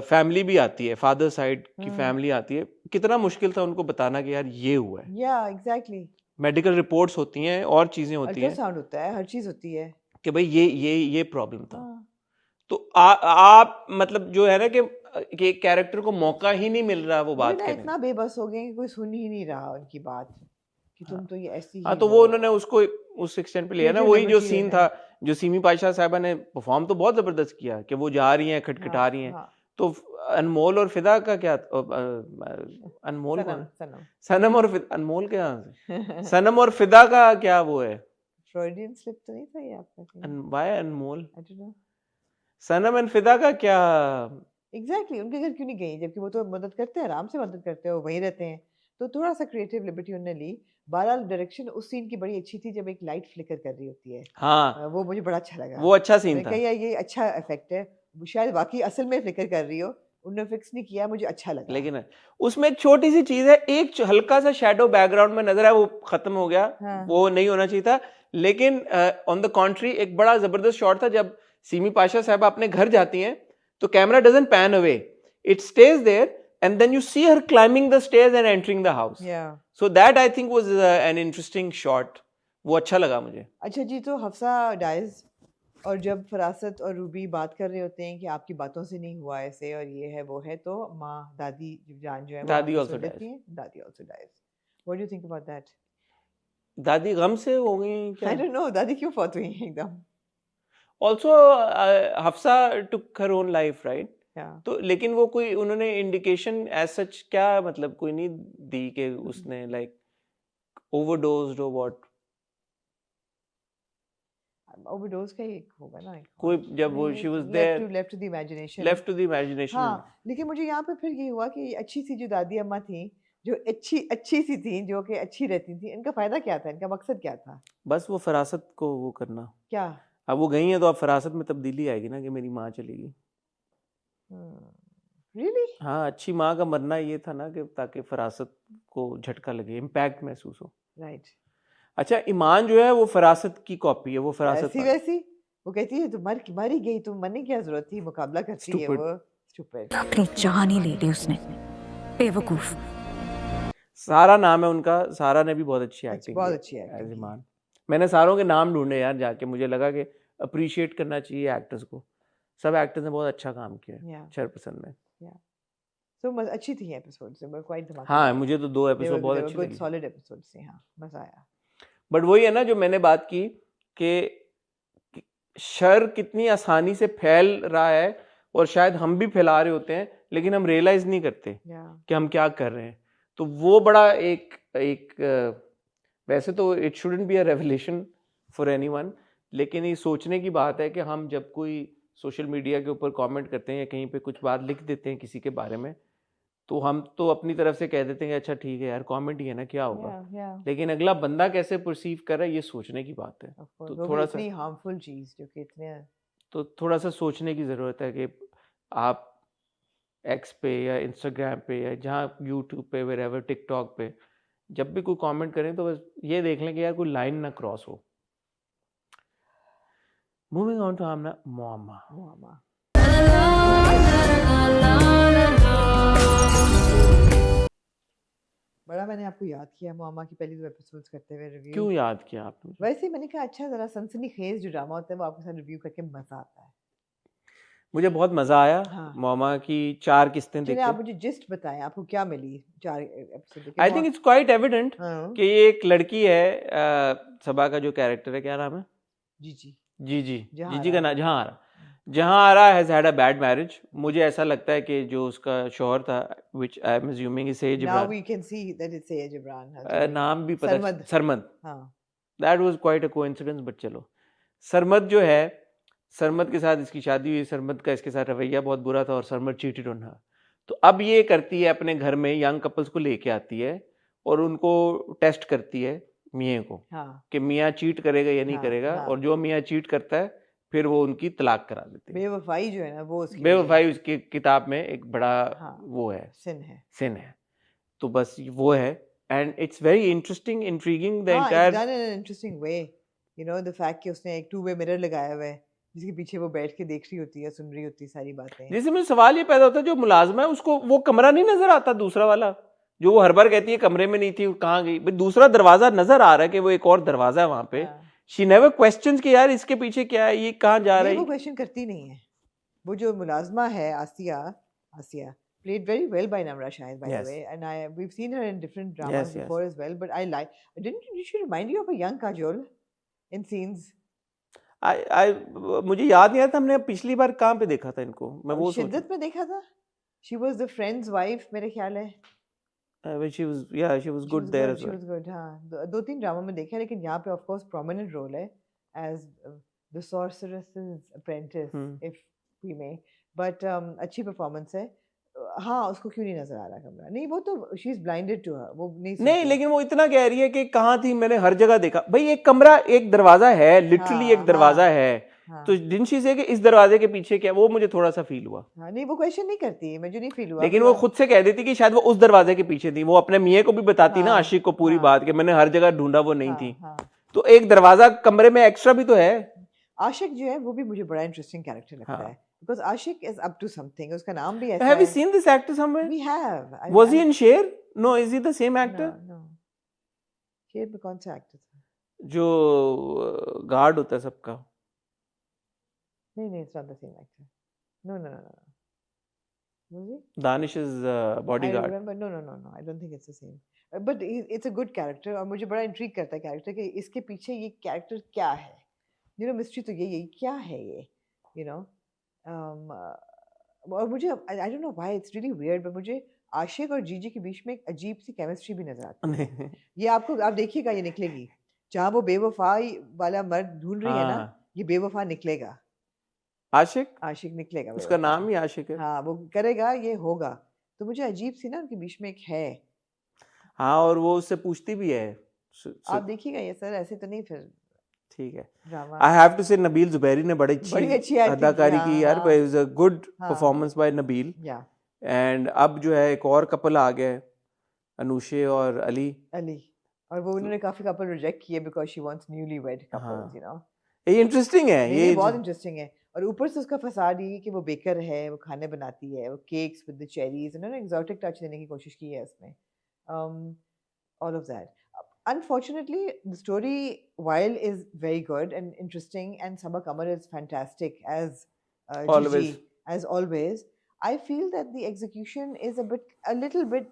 फैमिली भी आती है, फादर साइड की फैमिली आती है, कितना मुश्किल था उनको बताना कि यार ये हुआ है. या एग्जैक्टली. मेडिकल रिपोर्ट्स होती हैं और चीजें होती हैं, अल्ट्रासाउंड होता है, हर चीज होती है कि भाई ये प्रॉब्लम था. तो आप मतलब जो है ना कि कैरेक्टर को मौका ही नहीं मिल रहा वो बात करने. इतना बेबस हो गए कि कोई सुन ही नहीं रहा उनकी बात कि तुम तो ये ऐसी. हाँ, तो वो उन्होंने उसको उस एक्सटेंट पे लिया ना. वही जो सीन था जो सीमी पाशा साहबा ने परफॉर्म तो बहुत जबरदस्त किया कि वो जा रही हैं, खटखटा रही हैं. तो अनमोल और फिदा का क्या, अनमोल सनम और फिदा, अनमोल क्या सनम और फिदा का क्या वो है, फ्रॉइडियन स्लिप तो नहीं था ये आपका? व्हाई अनमोल, सनम एंड फिदा का क्या एग्जैक्टली. उनके घर क्यों नहीं गई जबकि वो तो मदद करते हैं, आराम से मदद करते हैं, वो वहीं रहते हैं. तो थोड़ा सा क्रिएटिव लिबर्टी उन्होंने ली. बहरहाल डायरेक्शन उस सीन की बड़ी अच्छी थी जब एक लाइट फ्लिकर कर रही होती है. हाँ, वो मुझे बड़ा अच्छा लगा. वो अच्छा सीन था. ये अच्छा इफेक्ट है, शायद वाकई असल में फ्लिकर कर रही हो, उन्होंने फिक्स नहीं किया, मुझे अच्छा लगा. लेकिन उसमें एक छोटी सी चीज है, एक हल्का सा शैडो बैकग्राउंड में नजर है, वो खत्म हो गया. वो नहीं होना चाहिए था. लेकिन ऑन द कॉन्ट्री एक बड़ा जबरदस्त शॉट था जब सीमी पाशा साहब अपने घर जाती हैं, तो camera doesn't pan away, it stays there and then you see her climbing the stairs and entering the house. So that I think was an interesting shot. वो अच्छा लगा मुझे. अच्छा जी, तो हफ्सा डाइज और जब फरासत और रूबी बात कर रहे होते हैं कि आपकी बातों से नहीं हुआ ऐसे और ये है वो है, तो माँ दादी जान जो है दादी also dies. दादी also dies. What do you think about that? दादी गम से हो गई क्या? I don't know, दादी क्यों फौत हुई एकदम? Also Hafsa took her own life, right? तो लेकिन वो कोई उन्होंने इंडिकेशन एज सच क्या मतलब कोई नहीं दी कि उसने लाइक ओवरडोज्ड और व्हाट ओवरडोज का ही होगा ना कोई जब वो she was there left to the imagination हाँ लेकिन मुझे यहाँ पे फिर ये हुआ कि अच्छी सी जो दादी अम्मा थी जो अच्छी सी थी जो कि अच्छी रहती थी इनका फायदा क्या था इनका मकसद क्या था बस वो फरासत को वो करना क्या अब वो गई है तो अब फरासत में तब्दीली आएगी ना कि मेरी माँ चलेगी रियली हाँ अच्छी माँ का मरना ये था ना कि ताकि फरासत को झटका लगे इम्पैक्ट महसूस हो राइट अच्छा ईमान जो है वो फरासत की कॉपी है वो फरासत वैसी वो कहती है तो मर ही गई तुम मरने की क्या जरूरत थी मुकाबला करती है वो स्टूपिड अपनी जान ही ले ली उसने बेवकूफ सारा नाम है उनका सारा ने भी बहुत अच्छी एक्टिंग बहुत अच्छी एक्टिंग एज ईमान मैंने सारों के नाम ढूंढे यार जाके मुझे लगा कि अप्रिशिएट करना चाहिए एक्टर्स को सब एक्टर्स ने बहुत अच्छा काम किया चेयरपर्सन में सो अच्छी थी एपिसोड्स मैं क्वाइट धमाकेदार हाँ मुझे तो 2 एपिसोड बहुत अच्छे लगे गुड सॉलिड एपिसोड्स थे हाँ मजा आया बट वही है ना जो मैंने बात की कि शर कितनी आसानी से फैल रहा है और शायद हम भी फैला रहे होते हैं लेकिन हम रियलाइज नहीं करते कि हम क्या कर रहे हैं तो वो बड़ा एक वैसे तो it shouldn't be a revelation for anyone लेकिन ये सोचने की बात है कि हम जब कोई सोशल मीडिया के ऊपर कमेंट करते हैं या कहीं पे कुछ बात लिख देते हैं किसी के बारे में तो हम तो अपनी तरफ से कह देते हैं कि अच्छा ठीक है यार कमेंट ही है ना क्या होगा लेकिन अगला बंदा कैसे परसीव कर रहा है ये सोचने की बात है तो थोड़ा सा हार्मफुल चीज जो कि इतने तो थोड़ा सा सोचने की ज़रूरत है कि आप एक्स पे या इंस्टाग्राम पे या जहाँ यूट्यूब पे वेरेवर टिकटॉक पे जब भी कोई कमेंट करें तो बस ये देख लें कि यार कोई लाइन ना क्रॉस हो मूविंग ऑन टू आमना मुअम्मा बड़ा मैंने आपको याद किया मुअम्मा की पहली 2 एपिसोड्स करते हुए रिव्यू क्यों याद किया आपने वैसे ही मैंने कहा अच्छा जरा सनसनीखेज जो ड्रामा होता है वो आपके साथ रिव्यू करके मजा आता है मुझे बहुत मजा आया मुअम्मा की 4 किस्तें देखी आप मुझे जिस्ट बताएं आपको क्या मिली 4 episode I think it's quite evident कि ये एक लड़की है सबा का जो कैरेक्टर है क्या नाम है जी का नाम जहां has had a bad marriage मुझे ऐसा लगता है कि जो उसका शौहर था which I am assuming is सेज इब्रान now we can see that it's सेज इब्रान नाम भी पता सरमद हां that was quite a coincidence but चलो सरमद जो है सरमद के साथ इसकी शादी हुई सरमद का इसके साथ रवैया बहुत बुरा था और सरमद चीटेड ऑन हर तो अब ये करती है अपने घर में यंग कपल्स को लेके आती है और उनको टेस्ट करती है मियाँ को कि मियाँ चीट करेगा या नहीं करेगा और जो मियाँ चीट करता है फिर वो उनकी तलाक करा देते हैं बेवफाई जो है ना वो उसकी किताब में एक बड़ा वो है सिन है तो बस वो है and it's very interesting intriguing the entire done in an interesting way you know the fact कि उसने एक 2-वे मिरर लगाया हुआ है जिसके पीछे वो बैठ के देख रही होती है सुन रही होती है सारी बातें जैसे मुझे सवाल ये पैदा होता है जो मुलाजमा है उसको वो कमरा नहीं नजर आता दूसरा वाला जो वो हर बार कहती है कमरे में नहीं थी कहाँ गई भाई दूसरा दरवाजा नजर आ रहा है कि वो एक और दरवाजा है वहां पे शी नेवर क्वेश्चंस कि यार इसके पीछे क्या है ये कहाँ जा रहा है वो क्वेश्चन करती नहीं है वो जो मुलाजमा है आसिया played very well by Namra Shahid by the way and we've seen her in different dramas before as well but I like didn't she remind you of a young Kajol in scenes मुझे याद नहीं आता हमने पिछली बार कहाँ पे देखा था इनको मैं वो शिद्दत में देखा था she was the friend's wife मेरे ख्याल है she was good there as well. She was good, हाँ 2-3 ड्रामा में देखा लेकिन यहाँ पे of course prominent role है as the sorceress's apprentice if we may but अच्छी performance है हाँ उसको क्यों नहीं नजर आ रहा कमरा नहीं वो तो she is blinded to her वो नहीं लेकिन वो इतना कह रही है कि कहाँ थी मैंने हर जगह देखा भाई एक कमरा एक दरवाजा है लिटरली एक दरवाजा है तो didn't she say कि इस दरवाजे के पीछे क्या वो मुझे थोड़ा सा फील हुआ नहीं वो क्वेश्चन नहीं करती मुझे नहीं फील हुआ लेकिन वो खुद से कह देती कि शायद वो उस दरवाजे के पीछे थी वो अपने मियाँ को भी बताती ना आशिक को पूरी बात कि मैंने हर जगह ढूंढा वो नहीं थी तो एक दरवाजा कमरे में एक्स्ट्रा भी तो है आशिक जो है वो भी मुझे बड़ा इंटरेस्टिंग कैरेक्टर लगता है because Ashik is up to something उसका नाम भी ऐसा है have you seen this actor somewhere we have was he in Sher no is he the same actor no Sher में कौन सा एक्टर था जो गार्ड होता है सबका नहीं it's not the same actor no was he Danish is bodyguard I remember no I don't think it's the same but it's a good character और मुझे बड़ा इंट्रिग करता है कैरेक्टर कि इसके पीछे ये कैरेक्टर क्या है you know mystery तो यही क्या है ये you know और मुझे I don't know why it's really weird, but मुझे आशिक और जीजी के बीच में एक अजीब सी केमिस्ट्री भी नजर आती है। ये आप देखिएगा, ये निकलेगी। जहाँ वो बेवफाई वाला मर्द ढूंढ रही है ना, ये बेवफा निकलेगा। आशिक निकलेगा, उसका नाम ही आशिक है। हाँ, वो करेगा, ये होगा। तो मुझे अजीब सी ना उनके बीच में एक है। हाँ, और वो उससे पूछती भी है। आप देखिएगा ये सर, ऐसे तो नहीं फिर ठीक है। ड्रामा। आई हैव टू से नबील जुबैरी ने बड़ी अच्छी अदाकारी की यार, it was a good performance by Nabeel. And अब जो है एक और कपल आ गया है, अनुशे और अली। और वो उन्होंने काफी कपल रिजेक्ट किए because she wants newly wed couples, you know. ये इंटरेस्टिंग है, ये बहुत इंटरेस्टिंग है। और ऊपर से उसका फसाद ये कि वो बेकर है, वो खाने बनाती है, वो केक्स विद द चेरीज, उन्होंने एक्सोटिक टच देने की कोशिश की है उसमें। All of that. Unfortunately, the story, while is very good and interesting, and Sabaa Qamar is fantastic as Gigi, as always, I feel that the execution is a little bit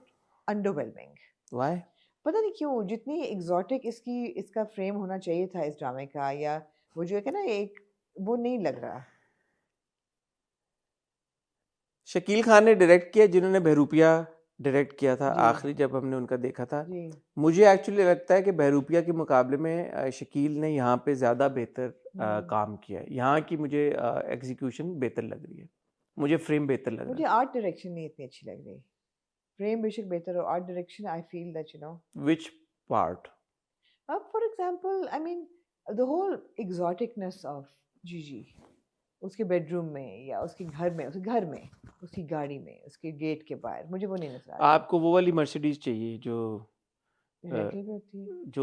underwhelming. Why? पता नहीं क्यों, जितनी exotic इसका frame होना चाहिए था इस ड्रामे का, या वो जो है ना एक वो नहीं लग रहा। शकील खान ने डायरेक्ट किया, जिन्होंने बहरूपिया डायरेक्ट किया था आखिरी जब हमने उनका देखा था। मुझे एक्चुअली लगता है कि बहरूपिया के मुकाबले में शकील ने यहाँ पे ज़्यादा बेहतर काम किया है। यहाँ की मुझे एग्जीक्यूशन बेहतर लग रही है, मुझे फ्रेम बेहतर लग रहा है। मुझे आर्ट डायरेक्शन नहीं इतनी अच्छी लग रही। फ्रेम बेशक बेहतर हो, art direction I feel that, you know. Which part? For example, I mean the whole exoticness of जीजी, उसके बेडरूम में या उसके घर में, उसकी गाड़ी में, उसके गेट के बाहर, मुझे वो नहीं नजर आता। आपको वो वाली मर्सिडीज चाहिए जो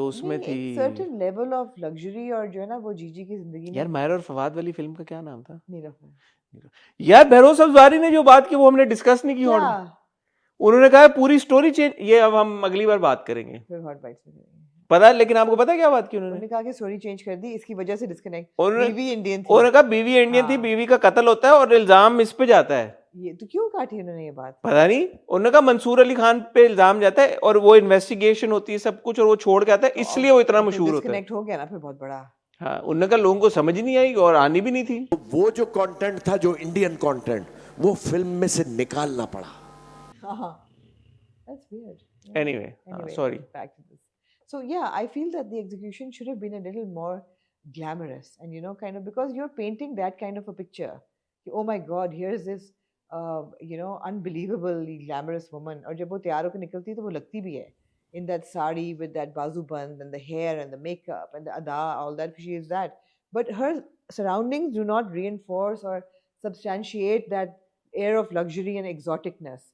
उसमें थी, सर्टेन लेवल ऑफ लग्जरी, और जो है ना वो जीजी की जिंदगी में। यार माहिर और फवाद वाली फिल्म का क्या नाम था? नीलोफर। यार बहरोज अफजारी ने जो बात की वो हमने डिस्कस नहीं की। उन्होंने कहा पूरी स्टोरी चेंज, ये अब हम अगली बार बात करेंगे, फिर हॉट बाइट्स में करेंगे। पता है, लेकिन आपको पता है क्या बात की उन्होंने कहा कि स्टोरी चेंज कर दी, इसकी वजह से डिस्कनेक्ट। बीवी इंडियन थी, उन्होंने कहा बीवी इंडियन थी, बीवी का कत्ल होता है और इल्जाम इस पे जाता है। ये तो क्यों काटी उन्होंने ये बात? पता नहीं, उन्होंने कहा मंसूर अली खान पे इल्जाम जाता है और वो इन्वेस्टिगेशन होती है सब कुछ, और वो छोड़ के आता है, इसलिए वो इतना मशहूर होता है। डिस्कनेक्ट हो गया ना फिर बहुत बड़ा। हाँ, उन्होंने कहा लोगों को समझ नहीं आई और आनी भी नहीं थी। वो जो कंटेंट था, जो इंडियन कंटेंट, वो फिल्म में से निकालना पड़ा। That's weird. Anyway, sorry. Back to this. So yeah, I feel that the execution should have been a little more glamorous, and you know, kind of, because you're painting that kind of a picture. Oh my God, here's this, you know, unbelievably glamorous woman. और जब वो तैयार होकर निकलती है तो वो लगती भी है in that sari with that bazu band and the hair and the makeup and the ada, all that. She is that, but her surroundings do not reinforce or substantiate that air of luxury and exoticness.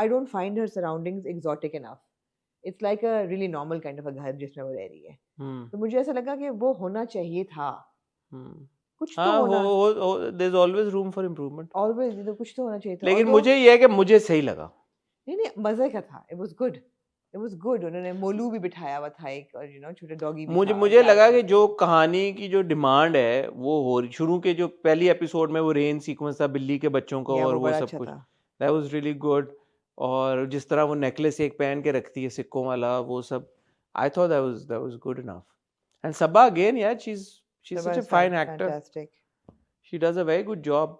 I don't find her surroundings exotic enough. It's like a really normal kind of a घर जिसमें वो रह रही है। तो मुझे ऐसा लगा कि वो होना चाहिए था। कुछ तो होना। There's always room for improvement. Always, तो कुछ तो होना चाहिए था। लेकिन मुझे ये है कि मुझे सही लगा। नहीं, मजे का था। It was good. It was good. उन्होंने मोलू भी बिठाया हुआ था एक, और you know छोटे डॉगी भी। मुझे लगा कि जो कहानी की जो डिमांड है वो हो रही, शुरू के जो पहली एपिसोड में वो रेन सीक्वेंस था बिल्ली के बच्चों का और वो सब कुछ, that was really good. और जिस तरह वो नेकलेस एक पहन के रखती है सिक्कों वाला, वो सब, I thought that was good enough. And Sabaa again, yeah, she's such a fine actor. Fantastic. She does a very good job.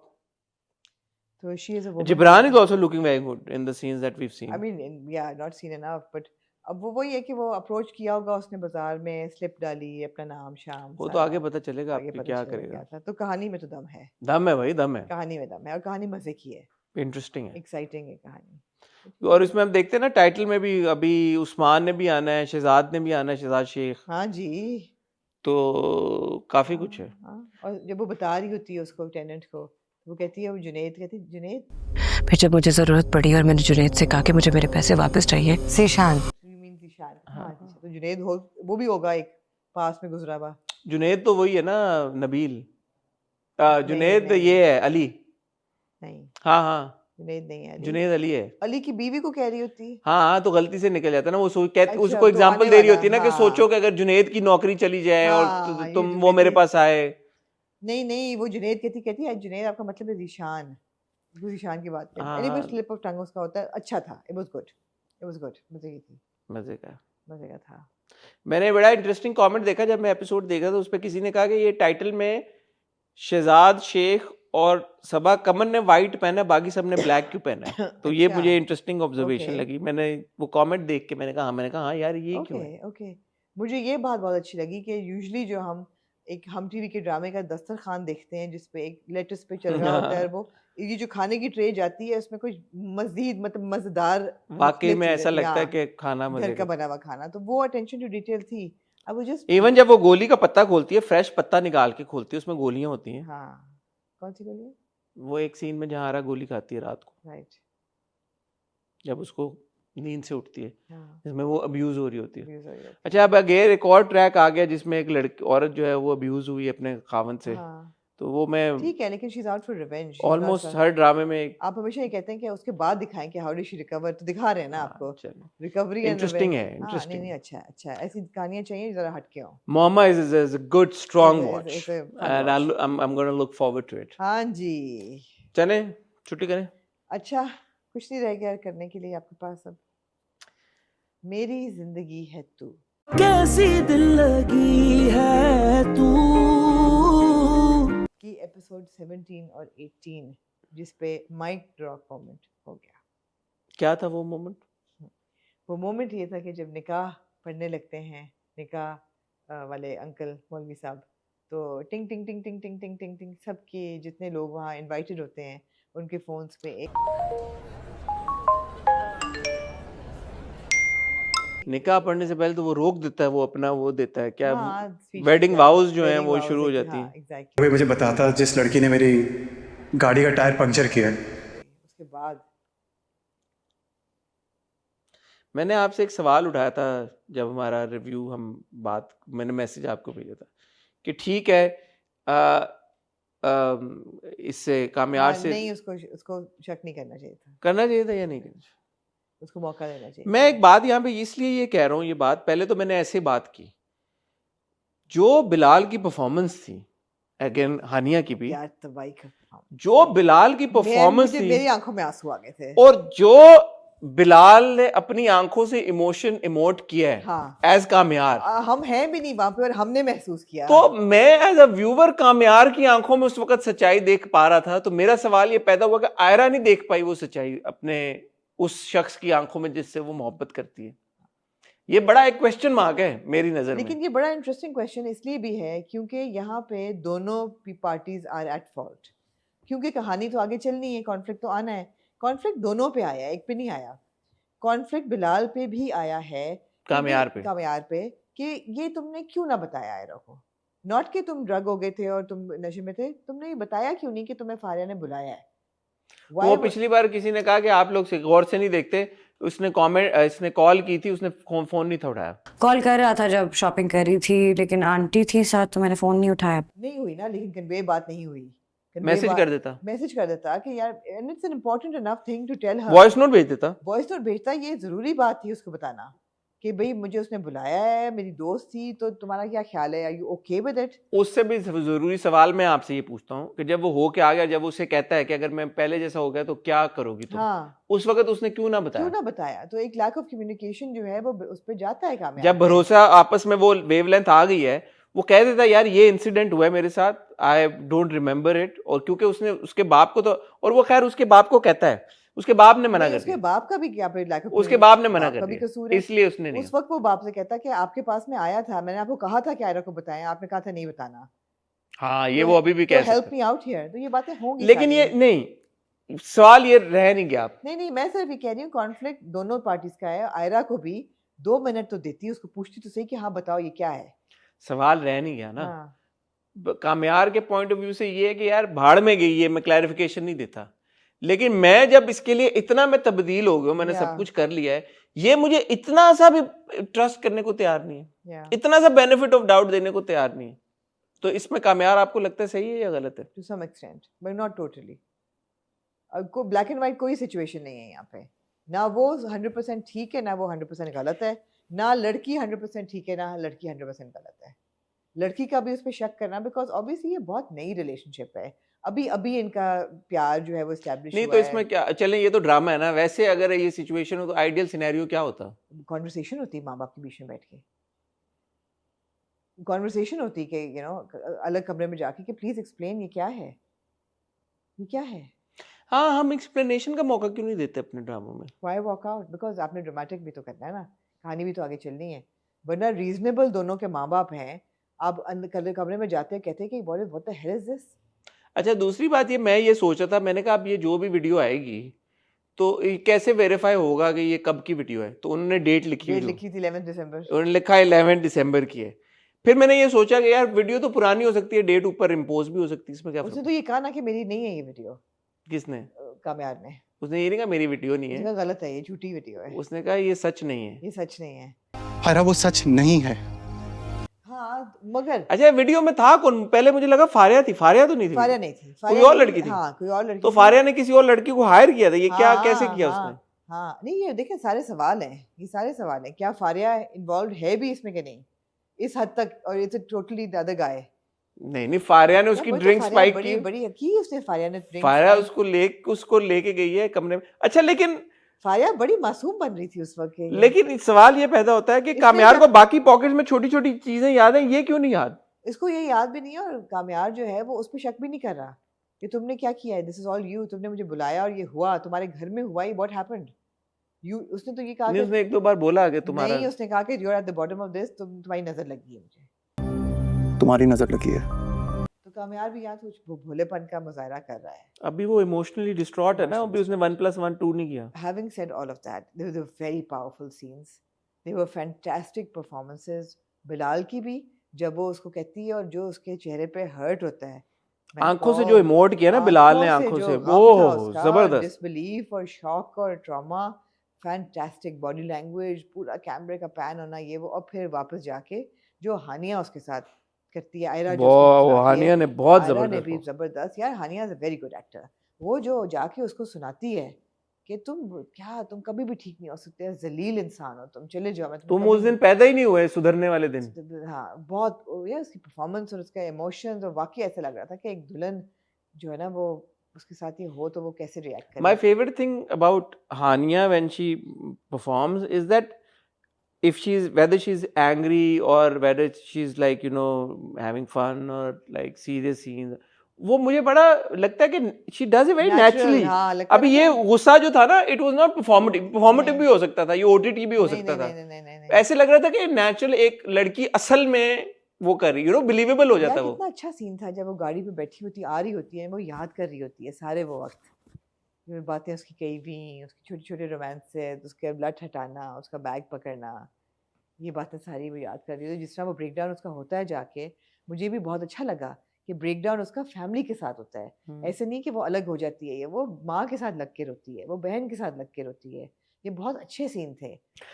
So she is a woman. Gibran is also looking very good in the scenes that we've seen. I mean, yeah, not seen enough, but अब वो वही है कि वो approach किया होगा उसने, बाजार में स्लिप डाली, अपना नाम शाम, वो तो आगे पता चलेगा आपको क्या करेगा। तो कहानी में तो दम है भाई, दम है, कहानी में दम है, और कहानी मजे की है, इंटरेस्टिंग है, एक्साइटिंग है कहानी। और इसमें हम देखते हैं ना टाइटल में भी अभी उस्मान ने भी आना है, शहजाद ने भी आना है, शहजाद शेख। हाँ जी, तो काफी कुछ है। और जब वो बता रही होती है उसको, टेनेंट को, वो कहती है, वो जुनैद कहती है, जुनैद, फिर जब मुझे जरूरत पड़ी और मैंने जुनैद से कहा कि मुझे मेरे पैसे वापस चाहिए, ज़ीशान, हाँ, तो जुनैद वो भी होगा एक पास में गुजरा हुआ। जुनैद तो वही है ना, नबील। जुनैद ये है अली। नहीं, हाँ जुनैद नहीं है, जुनैद अली है। अली की बीवी को कह रही होती। हाँ, तो गलती से निकल जाता है ना वो, उसको एग्जांपल दे रही होती है ना कि सोचो कि अगर जुनैद की नौकरी चली जाए और तुम वो मेरे पास आए। नहीं, वो जुनैद कहती है जुनैद आपका मतलब है ज़ीशान, वो ज़ीशान की बात है। एनीवे स्लिप ऑफ टंग उसका होता है। अच्छा था, इट वाज गुड, मजे का था। मैंने बड़ा इंटरेस्टिंग कमेंट देखा जब मैं एपिसोड देखा, तो उस पर किसी ने कहा कि ये टाइटल में शहजाद शेख और सबा कमन ने वाइट पहना है, बाकी सब ने ब्लैक क्यों पहना है? तो ये अच्छा, मुझे इंटरेस्टिंग ऑब्जर्वेशन ओके, लगी। मैंने वो कमेंट देख के मैंने कहा हाँ यार ये क्यों है? Okay, okay. मुझे ये बात बहुत अच्छी लगी कि यूजुअली जो हम टीवी के ड्रामे का दस्तरखान देखते हैं जिसपे एक लेटेस पे चल रहा होता है और वो ये जो खाने की ट्रे जाती है उसमें कुछ मज़ीद मतलब मज़ेदार वाकई मुख्तलिफ में ऐसा चीज़ें, लगता है हाँ, कि खाना घर मजे का का। बना हुआ खाना, तो वो अटेंशन टू डिटेल थी। अब वो जस्ट इवन जब वो गोली का पत्ता खोलती है, फ्रेश पत्ता निकाल के खोलती है, उसमें गोलियां होती हैं। हाँ, कौन सी गोली? वो एक सीन में जहाँ आरा गोली खाती है रात को, राइट, जब उसको नींद से उठती है, हाँ, जिसमें वो अब्यूज हो रही होती है। abuse हो रही होती अच्छा, अब अगेन एक और ट्रैक आ गया जिसमें एक लड़की औरत जो है वो अब्यूज हुई अपने खावन है। से। हाँ, तो वो मैं ठीक है, लेकिन she is out for revenge. Almost हर ड्रामे में आप हमेशा ये कहते हैं कि उसके बाद दिखाएं कि हाउ डिड शी रिकवर, तो दिखा रहे हैं ना आपको चलो रिकवरी एंड इंटरेस्टिंग रिवेंज। है, हाँ, नहीं इंटरेस्टिंग नहीं, है। अच्छा अच्छा, ऐसी कहानियां चाहिए जरा हटके हो। Mama is a good strong Is a- watch, is a fun and watch. I'm going to look forward to it. हाँ जी, चले छुट्टी करें। अच्छा, कुछ नहीं रह गया करने के लिए आपके पास अब। मेरी जिंदगी है तू, कैसी दिल लगी है तू, की एपिसोड 17 और 18 जिस पे माइक ड्रॉप मोमेंट हो गया। क्या था वो मोमेंट? वो मोमेंट ये था कि जब निकाह पढ़ने लगते हैं निकाह वाले अंकल मौलवी साहब, तो टिंग टिंग टिंग टिंग टिंग टिंग टिंग टिंग सबके जितने लोग वहाँ इनवाइटेड होते हैं उनके फोन्स पे एक निकाह पढ़ने से पहले तो वो रोक देता है, वो अपना वो देता है क्या, हाँ, speech वेडिंग देता है, वाउज जो हैं wedding वो vows शुरू हो एक- जाती हाँ, हैं। exactly। वही मुझे बताता जिस लड़की ने मेरी गाड़ी का टायर पंक्चर किया है। उसके बाद मैंने आपसे एक सवाल उठाया था जब हमारा रिव्यू मैंने मैसेज आपको भेजा था कि ठीक है इससे कामयार हाँ, से नहीं, उसको शक नहीं करना चाहिए था, करना चाहिए था या नहीं करना चाहिए? उसको मौका देना चाहिए। मैं एक बात यहाँ पे इसलिए ये कह रहा हूँ, ये बात पहले तो मैंने ऐसे बात की, जो बिलाल की परफॉर्मेंस थी, अगेन हानिया की भी, यार तबाही का जो बिलाल की परफॉर्मेंस थी, मेरी आंखों में आंसू आ गए थे। और जो बिलाल ने अपनी आंखों से इमोशन इमोट किया है हाँ, एज कामयार, हम हैं भी नहीं वहां पे और हमने महसूस किया। तो मैं एज अ व्यूवर कामयार की आंखों में उस वक्त सच्चाई देख पा रहा था। तो मेरा सवाल ये पैदा हुआ कि आयरा नहीं देख पाई वो सच्चाई अपने उस शख्स की आंखों में जिससे वो मोहब्बत करती है। ये बड़ा एक क्वेश्चन मार्क है मेरी नजर में। लेकिन ये बड़ा इंटरेस्टिंग क्वेश्चन इसलिए भी है क्योंकि यहाँ पे दोनों पार्टीज आर एट फॉल्ट, क्योंकि कहानी तो आगे चलनी है, कॉन्फ्लिक्ट तो आना है। कॉन्फ्लिक्ट दोनों पे आया, एक पे नहीं आया। कॉन्फ्लिक्ट बिलाल पे भी आया है, कामयार पे कि ये तुमने क्यों ना बताया आयरा को, नॉट कि तुम ड्रग हो गए थे और तुम नशे में थे, तुमने ये बताया क्यों नहीं कि तुम्हें फारिया ने बुलाया है। वो पिछली बार किसी ने कहा कि आप लोग गौर से नहीं देखते, उसने कॉल की थी, उसने फोन नहीं था उठाया। कॉल कर रहा था जब शॉपिंग कर रही थी, लेकिन आंटी थी साथ तो मैंने फोन नहीं उठाया। नहीं हुई ना, लेकिन कन्वे बात नहीं हुई। मैसेज कर देता कि यार and it's an important enough thing to tell her. Voice note भेज देता, ये जरूरी बात थी उसको बताना कि भाई मुझे उसने बुलाया है, मेरी दोस्त थी, तो तुम्हारा क्या ख्याल है, are you okay with it. उससे भी जरूरी सवाल मैं आपसे ये पूछता हूँ कि जब वो हो के आ गया, जब उसे कहता है कि अगर मैं पहले जैसा हो गया तो क्या करोगी तुम, हाँ, उस वक्त उसने क्यों ना बताया? तो एक लैक ऑफ कम्युनिकेशन जो है वो उस पे जाता है कामयाब। जब भरोसा आपस में वो वेवलेंथ आ गई है, वो कह देता है यार ये इंसिडेंट हुआ है मेरे साथ, आई डोंट रिमेम्बर इट। और क्योंकि उसने उसके बाप को तो, और वो खैर उसके बाप को कहता है, उसके बाप ने मना कर दिया। उसके बाप का भी क्या लैक ऑफ, उसके बाप ने मना कर दिया, इसलिए उसने नहीं। उस वक्त वो बाप से कहता कि आपके पास में आया था, मैंने आपको कहा था कि आयरा को बताएं, आपने कहा था नहीं बताना। हाँ, ये वो अभी भी कह सकता है, हेल्प मी आउट हियर, तो ये बातें होंगी। लेकिन ये नहीं, सवाल ये रह नहीं गया। नहीं, मैं सिर्फ ये कह रही हूँ कॉन्फ्लिक्ट दोनों पार्टीज का है। आयरा को भी 2 मिनट तो देती, उसको पूछती तो सही कि हाँ बताओ ये क्या है। सवाल रह नहीं गया ना। हाँ। कामयार के पॉइंट ऑफ व्यू से ये है कि यार भाड़ में गई है, मैं क्लैरिफिकेशन नहीं देता। लेकिन मैं जब इसके लिए इतना मैं तब्दील हो गया, मैंने सब कुछ कर लिया है, ये मुझे इतना सा भी ट्रस्ट करने को तैयार नहीं है, इतना सा बेनिफिट ऑफ डाउट देने को तैयार नहीं है। तो इसमें कामयार आपको लगता है सही है या गलत है? To some extent but not totally. को ब्लैक एंड व्हाइट कोई सिचुएशन नहीं है यहाँ पे, ना वो 100% ठीक है ना वो 100% गलत है, ना लड़की 100% ठीक है ना लड़की 100% गलत है। लड़की का भी उस पर शक करना, बिकॉज ऑब्वियसली ये बहुत नई रिलेशनशिप है, अभी इनका प्यार जो है वो एस्टैब्लिश नहीं, तो इसमें क्या, चलें ये तो ड्रामा है ना। वैसे अगर ये सिचुएशन हो तो आइडियल सिनेरियो क्या होता? कॉन्वर्सेशन होती माँ बाप के बीच में बैठ के, कॉन्वर्सेशन होती कि अलग कमरे में जाके कि प्लीज एक्सप्लेन ये क्या है। ये क्या है? हाँ, हम एक्सप्लेनेशन का मौका क्यों नहीं देते अपने ड्रामों में? Why walk out? Because आपने ड्रामेटिक भी तो करना है ना, कहानी भी तो आगे चलनी है। वरना रीजनेबल दोनों के माँ बाप हैं, आप अंदर कमरे में जाते हैं कहते हैं कि what the hell is this? अच्छा, दूसरी बात ये, मैं ये सोच रहा था, मैंने कहा अब ये जो भी वीडियो आएगी तो ये कैसे वेरीफाई होगा कि ये कब की वीडियो है? तो उन्होंने डेट लिखी डेट हुई, लिखी थी 11 दिसंबर। उन्होंने लिखा 11 दिसंबर की है। फिर मैंने ये सोचा कि यार वीडियो तो पुरानी हो सकती है, डेट ऊपर इम्पोज भी हो सकती है, इसमें क्या उसने फर्क? तो ये कहा ना कि मेरी नहीं है ये वीडियो। किसने? कामयाब ने। उसने ये नहीं कहा मेरी वीडियो नहीं उसने है, कहा गलत है, ये झूठी वीडियो है, उसने कहा ये सच नहीं है। ये सच नहीं है। आयरा वो सच नहीं है। हाँ मगर अच्छा, वीडियो में था कौन? पहले मुझे लगा फारिया थी, फारिया तो नहीं थी। फारिया नहीं थी, कोई और लड़की थी। हाँ कोई और लड़की तो थी। फारिया ने किसी और लड़की को हायर किया था, ये क्या हाँ, कैसे किया हाँ, उसने? हाँ नहीं ये देखें सारे सवाल हैं, ये सारे सवाल हैं, क्या फारिया इन्वॉल्व है भी इसमें कि नहीं इस हद तक, और it's totally the other guy. नहीं, फारिया ने उसकी ड्रिंक स्पाइक की। बड़ी की उसने फारिया ने ड्रिंक फारिया उसको लेके गई है कमरे में। अच्छा, लेकिन फारिया बड़ी मासूम बन रही थी उस वक्त के। लेकिन सवाल ये पैदा होता है कि कामयार को बाकी पॉकेट में छोटी छोटी चीजें याद है, ये क्यों नहीं याद? इसको ये याद भी नहीं है, और कामयार जो है वो उस पर शक भी नहीं कर रहा कि तुमने क्या किया है, दिस इज ऑल यू, तुमने मुझे बुलाया और ये हुआ, तुम्हारे घर में हुआ, ये व्हाट हैपेंड यू। उसने तो ये कहा नहीं, उसने एक दो बार बोला कि तुम्हारा नहीं, उसने कहा कि you are at the bottom of this, तुम्हारी नजर लगी है मुझे, तुम्हारी नजर लगी है। तो कामयार भी यहाँ कुछ भोलेपन का मुजाहरा कर रहा है। अभी वो इमोशनली डिस्ट्रॉट है ना, अभी उसने 1+1 2 नहीं किया। Having said all of that, they were very powerful scenes. They were fantastic performances. Bilal की भी, जब वो उसको कहती है और जो उसके चेहरे पे हर्ट होता है, आंखों से जो इमोट किया ना बिलाल ने, आंखों से वो जबरदस्त, डिसबिलीफ और शॉक और ट्रॉमा, फैंटास्टिक बॉडी लैंग्वेज, पूरा कैमरे का पैन होना, ये वो, और फिर वापस जाके जो हानिया उसके साथ करती है, आयरा जो वो हानिया ने बहुत आयरा ने भी जबरदस्त। जबरदस्त यार, Hania is a very good actor. वो जो जाके उसको सुनाती है कि तुम कभी भी ठीक नहीं हो सकते, जलील इंसान हो तुम, चले जाओ, मैं तुम उस दिन पैदा ही नहीं हुए, सुधरने वाले दिन। हाँ बहुत यार, उसकी परफॉर्मेंस और उसका इमोशंस, और वाकई ऐसा लग रहा था कि एक दुल्हन जो है ना वो उसके साथ ये हो तो वो कैसे रिएक्ट करे। My favorite thing about Hania when she performs is that whether she's angry or whether she's like having fun or like serious scenes, वो मुझे बड़ा लगता है कि she does it very naturally। हाँ, अभी ये गुस्सा जो था ना, it was not performative भी हो सकता था, ये OTT भी हो सकता था। ऐसे लग रहा था कि नेचुरल एक लड़की असल में वो कर रही, बिलीवेबल हो जाता। वो कितना अच्छा सीन था जब वो गाड़ी पे बैठी होती आ रही होती है, वो याद कर रही होती है सारे वो वक्त, जो बातें उसकी कही भी, उसकी छोटी छोटी रोमांस से, उसके ब्लड हटाना, उसका बैग पकड़ना, ये बातें सारी वो याद कर रही है। जिस तरह वो ब्रेक डाउन उसका होता है जाके, मुझे भी बहुत अच्छा लगा कि ब्रेक डाउन उसका फैमिली के साथ होता है, ऐसे नहीं कि वो अलग हो जाती है, ये वो माँ के साथ लग के रोती है, वो बहन के साथ लग के रोती है। ये बहुत अच्छे सीन थे,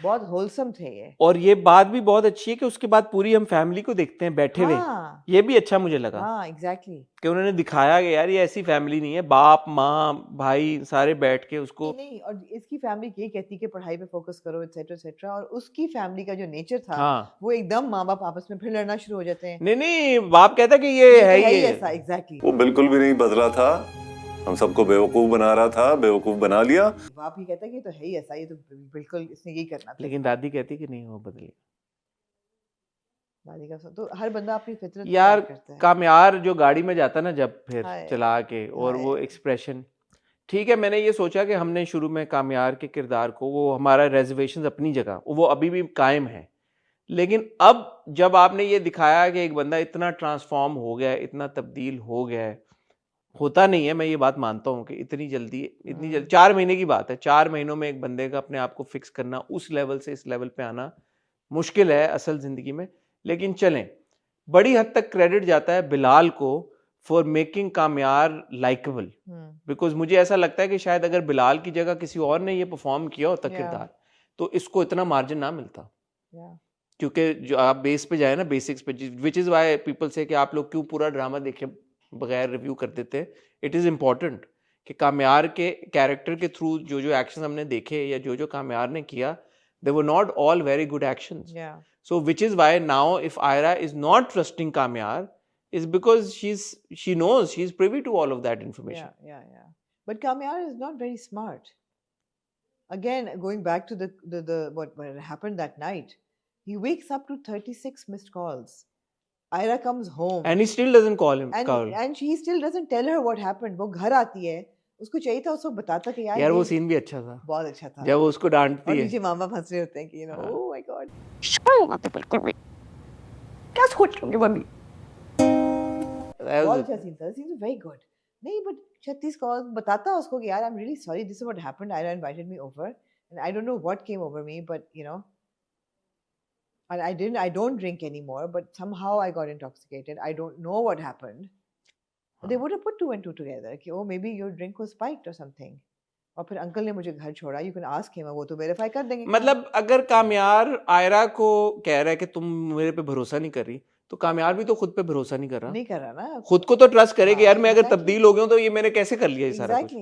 बहुत होलसम थे ये। और ये बात भी बहुत अच्छी है कि उसके बाद पूरी हम फैमिली को देखते हैं बैठे हुए। हाँ, ये भी अच्छा मुझे लगा। हाँ एग्जैक्टली, कि उन्होंने दिखाया कि यार ये ऐसी फैमिली नहीं है, बाप माँ भाई सारे बैठ के उसको नहीं, और इसकी फैमिली ये कहती कि पढ़ाई पे फोकस करो एटसेट्रा एटसेट्रा, और उसकी फैमिली का जो नेचर था, हाँ, वो एकदम माँ बाप आपस में फिर लड़ना शुरू हो जाते हैं। नहीं बाप कहता कि ये है ही ऐसा, एग्जैक्टली। वो बिल्कुल भी नहीं बदला था, हम सबको बेवकूफ बना रहा था, बेवकूफ बना लिया। बाप ही कहता कि ये तो है ही ऐसा, ये तो बिल्कुल इसने यही करना था। लेकिन दादी कहती कि नहीं वो बदली। दादी का तो हर बंदा अपनी फितरत यार करता है। कामयार जो गाड़ी में जाता ना जब फिर हाय, चला के, और हाय। वो एक्सप्रेशन, ठीक है, मैंने ये सोचा कि हमने शुरू में कामयार के किरदार को, वो हमारा रेजर्वेशन अपनी जगह वो अभी भी कायम है, लेकिन अब जब आपने ये दिखाया कि एक बंदा इतना ट्रांसफॉर्म हो गया, इतना तब्दील हो गया है, होता नहीं है, मैं ये बात मानता हूँ कि इतनी जल्दी 4 महीने की बात है, 4 महीनों में एक बंदे का अपने आप को फिक्स करना, उस लेवल से इस लेवल पे आना मुश्किल है असल जिंदगी में। लेकिन चलें, बड़ी हद तक क्रेडिट जाता है बिलाल को फॉर मेकिंग कामयार लाइकेबल, बिकॉज मुझे ऐसा लगता है कि शायद अगर बिलाल की जगह किसी और ने ये परफॉर्म किया होता किरदार, तो इसको इतना मार्जिन ना मिलता। क्योंकि जो आप बेस पे जाए ना, बेसिक्स पे, विच इज वाई पीपल से कि आप लोग क्यों पूरा ड्रामा देखे बगैर रिव्यू कर देते हैं। इट इज इम्पोर्टेंट कि कामयार के कैरेक्टर के थ्रू जो जो एक्शन हमने देखे या जो जो कामयार ने किया, they were not all very good actions. Yeah. So which is why now if Aira is not trusting Kamyar, is because she knows, she's privy to all of that information. Yeah. But Kamyar is not very smart. Again, going back to the what happened that night, he wakes up to 36 missed calls. Ira comes home and he still doesn't call him. and she still doesn't tell her what happened. वो घर आती है, उसको चाहिए था उसको बताता कि यार वो सीन भी अच्छा था, बहुत अच्छा था, जब वो उसको डांटती और है नीचे मामा फंस रहे होते हैं कि oh my god, क्या सोच रही हो मम्मी? बहुत अच्छा सीन था, सीन very good. नहीं but छत्तीस को बताता उसको कि यार I'm really sorry, this is what happened. Ira invited me over and I don't know what came over me, but you know, and I don't drink anymore, but somehow I got intoxicated. I don't know what happened. They would have put 2 and 2 together कि oh maybe your drink was spiked or something. और फिर uncle ने मुझे घर छोड़ा. You can ask him, वो तो verify कर देंगे. मतलब अगर कामयार आयरा को कह रहा है कि तुम मेरे पे भरोसा नहीं कर रही, तो कामयार भी तो खुद पे भरोसा नहीं कर रहा. नहीं कर रहा ना. खुद को तो ट्रस्ट करे कि यार मैं अगर तब्दील हो गया हूं तो ये मैंने कैसे कर लिया ये सारा कुछ.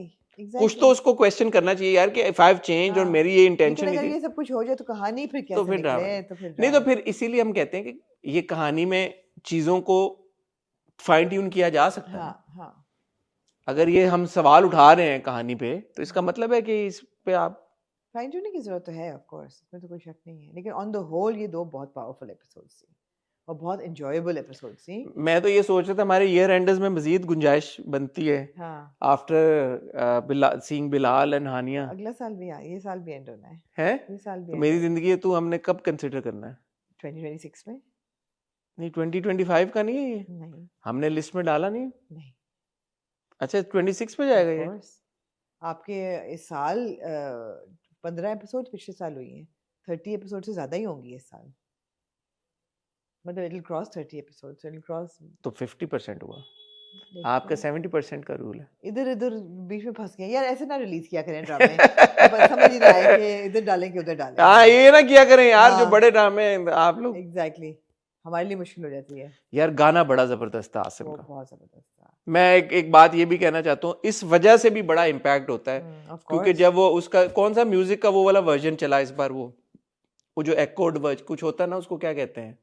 कुछ तो उसको क्वेश्चन करना चाहिए यार कि if I've changed और मेरी ये इंटेंशन नहीं थी. ये सब कुछ हो जाए तो कहानी फिर कैसे निकले? तो फिर नहीं, तो फिर इसीलिए हम कहते हैं कि ये कहानी में चीजों को फाइन ट्यून किया जा सकता है. हाँ. अगर ये हम सवाल उठा रहे हैं कहानी पे, तो इसका मतलब है कि इस पे आप फाइन ट्यूनिंग की जरूरत तो है, ऑफ कोर्स, इसमें तो कोई शक नहीं है. लेकिन ऑन द होल ये 2 बहुत पावरफुल एपिसोड्स थी और बहुत एंजॉयबल एपिसोड्स थी. मैं तो ये सोच रहा था हमारे ईयर एंडर्स में मजीद गुंजाइश बनती है. हाँ. आफ्टर सीइंग बिलाल एंड हानिया. अगला साल भी ये साल भी एंड होना है. ये साल भी तो मेरी जिंदगी है, तू हमने कब कंसिडर करना है? 2026 में. नहीं 2025 का नहीं है ये. नहीं हमने लिस्ट में डाला नहीं. नहीं. अच्छा 26 पे जाएगा ये. आपके इस साल 15 एपिसोड पिछले साल हुई हैं. 30 एपिसोड से ज्यादा ही होंगी इस साल. मतलब it will cross 30 episodes, it will cross. तो 50% हुआ. आपका 70% का रूल है. इधर बीच में फंस गए यार. ऐसे ना रिलीज किया करें ड्रामे. समझ नहीं आया कि इधर डालें कि उधर डालें. हाँ ये ना किया करें यार. जो बड़े ड्रामे आप लोग. एग्जैक्टली हमारे लिए मुश्किल हो जाती है यार. गाना बड़ा जबरदस्त था आसिम का. बहुत जबरदस्त था. मैं एक बात ये भी कहना चाहता हूँ, इस वजह से भी बड़ा इम्पैक्ट होता है क्योंकि जब वो उसका कौन सा म्यूजिक का वो वाला वर्जन चला इस बार, वो जो एक्कोर्ड वर्ज कुछ होता है ना, उसको क्या कहते हैं,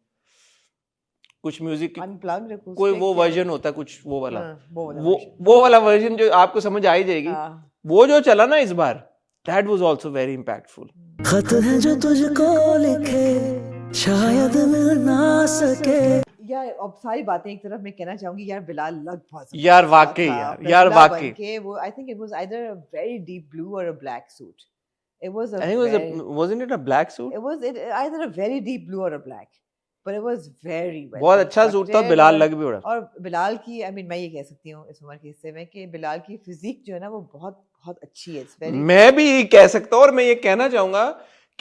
कुछ म्यूजिक कोई वो वर्जन होता है कुछ वो वाला. वो वाला वर्जन जो आपको समझ आ ही जाएगी. वो जो चला ना इस बार, that was also very impactful. खत है जो तुझको लिखे शायद मिल ना सके. यार अब सारी बातें एक तरफ मैं कहना चाहूंगी यार, बिलाल लग बहुत यार वाकई यार वाकई के वो I think it was either a very deep blue or a black suit. It was a wasn't it a black suit? It was either a very deep blue or a black, but it was very well. बहुत अच्छा suit था. बिलाल लग भी बड़ा. और बिलाल की मैं ये कह सकती हूँ इस उम्र के हिस्से में कि बिलाल की फिजिक जो है ना वो बहुत बहुत अच्छी है. मैं भी ये कह सकता हूँ. और मैं ये कहना चाहूंगा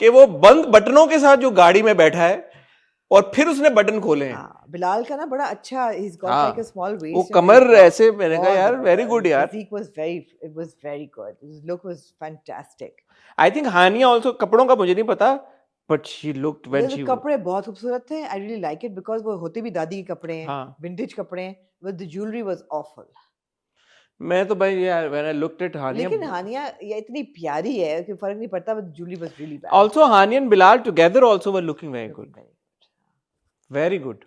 कि वो बंद बटनों के साथ जो गाड़ी में बैठा है और फिर उसने बटन खोले हैं. बिलाल का ना बड़ा अच्छा, he's got like a small waist. वो कमर ऐसे, मैंने कहा यार वेरी गुड यार. It was very good. His look was fantastic. I think Hania also, कपड़ों का मुझे नहीं पता, but she looked when she. कपड़े बहुत खूबसूरत थे. I really like it because वो होते भी दादी के कपड़े हैं, vintage कपड़े हैं. But the jewelry was awful. मैं तो भाई यार when I looked at हानिया. लेकिन हानिया ये इतनी प्यारी है कि फर्क नहीं पड़ता. But the jewelry was really bad. Also Hania and Bilal together also were looking very good. Very good.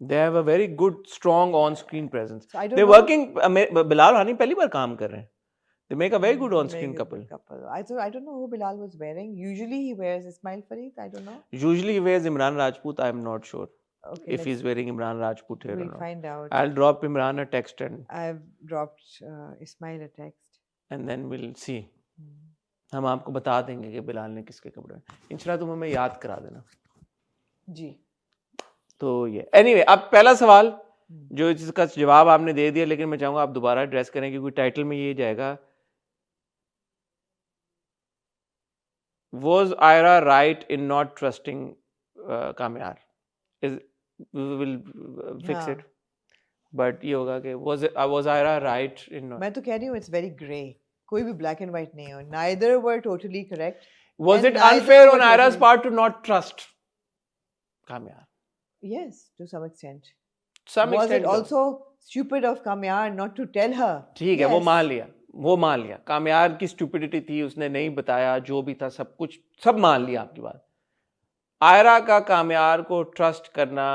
They have a very good, strong on-screen presence. So they're working. Bilal Hani पहली बार काम कर रहे हैं. They make a very good on-screen couple. I don't know who Bilal was wearing. Usually he wears Ismail Fareed. I don't know. Usually he wears Imran Rajput. I'm not sure if he's wearing Imran Rajput here or not. We'll find out. I'll drop Imran a text and. I've dropped Ismail a text. And then we'll see. हम आपको बता देंगे कि बिलाल ने किसके कपड़े. इंशाल्लाह तुम हमें याद करा देना. जी. तो ये एनीवे, अब पहला सवाल जो इसका जवाब आपने दे दिया, लेकिन मैं चाहूंगा आप दोबारा एड्रेस करें क्योंकि टाइटल में ये जाएगा, Was Ira right in not trusting कामयार? We will fix it. But ये होगा कि was Ira right in not? मैं तो कह रही हूँ it's very grey. कोई भी black and white नहीं हो. Neither were totally correct. Was it unfair on Ira's part to not trust कामयार? Yes, to some extent. Was it also stupid of कामयार not to tell her? ठीक है, वो मान लिया कामयार की स्टूपिडिटी थी, उसने नहीं बताया, जो भी था सब कुछ सब मान लिया आपकी बात. आयरा का कामयार को ट्रस्ट करना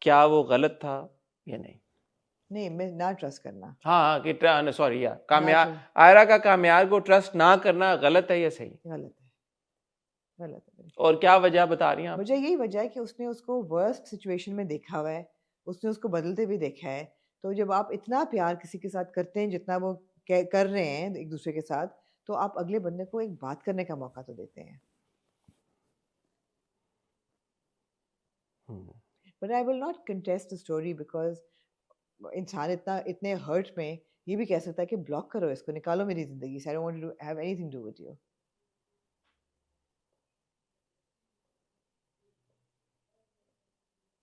क्या वो गलत था या नहीं? नहीं, मैं ना ट्रस्ट करना. हाँ कि सॉरी यार, कामयार आयरा का कामयार को ट्रस्ट ना करना गलत है या सही? गलत है. और क्या वजह बता रही हैं आप? मुझे यही वजह है कि उसने उसको वर्स्ट सिचुएशन में देखा हुआ है. उसने उसको बदलते भी देखा है। तो जब आप इतना प्यार किसी के साथ करते हैं जितना वो कर रहे हैं एक दूसरे के साथ, तो आप अगले बंदे को एक बात करने का मौका तो देते हैं। But I will not contest the story because इंसान इतने हर्ट में ये भी कह सकता है कि ब्लॉक करो इसको, निकालो मेरी जिंदगी से, I don't want to have anything to do with you.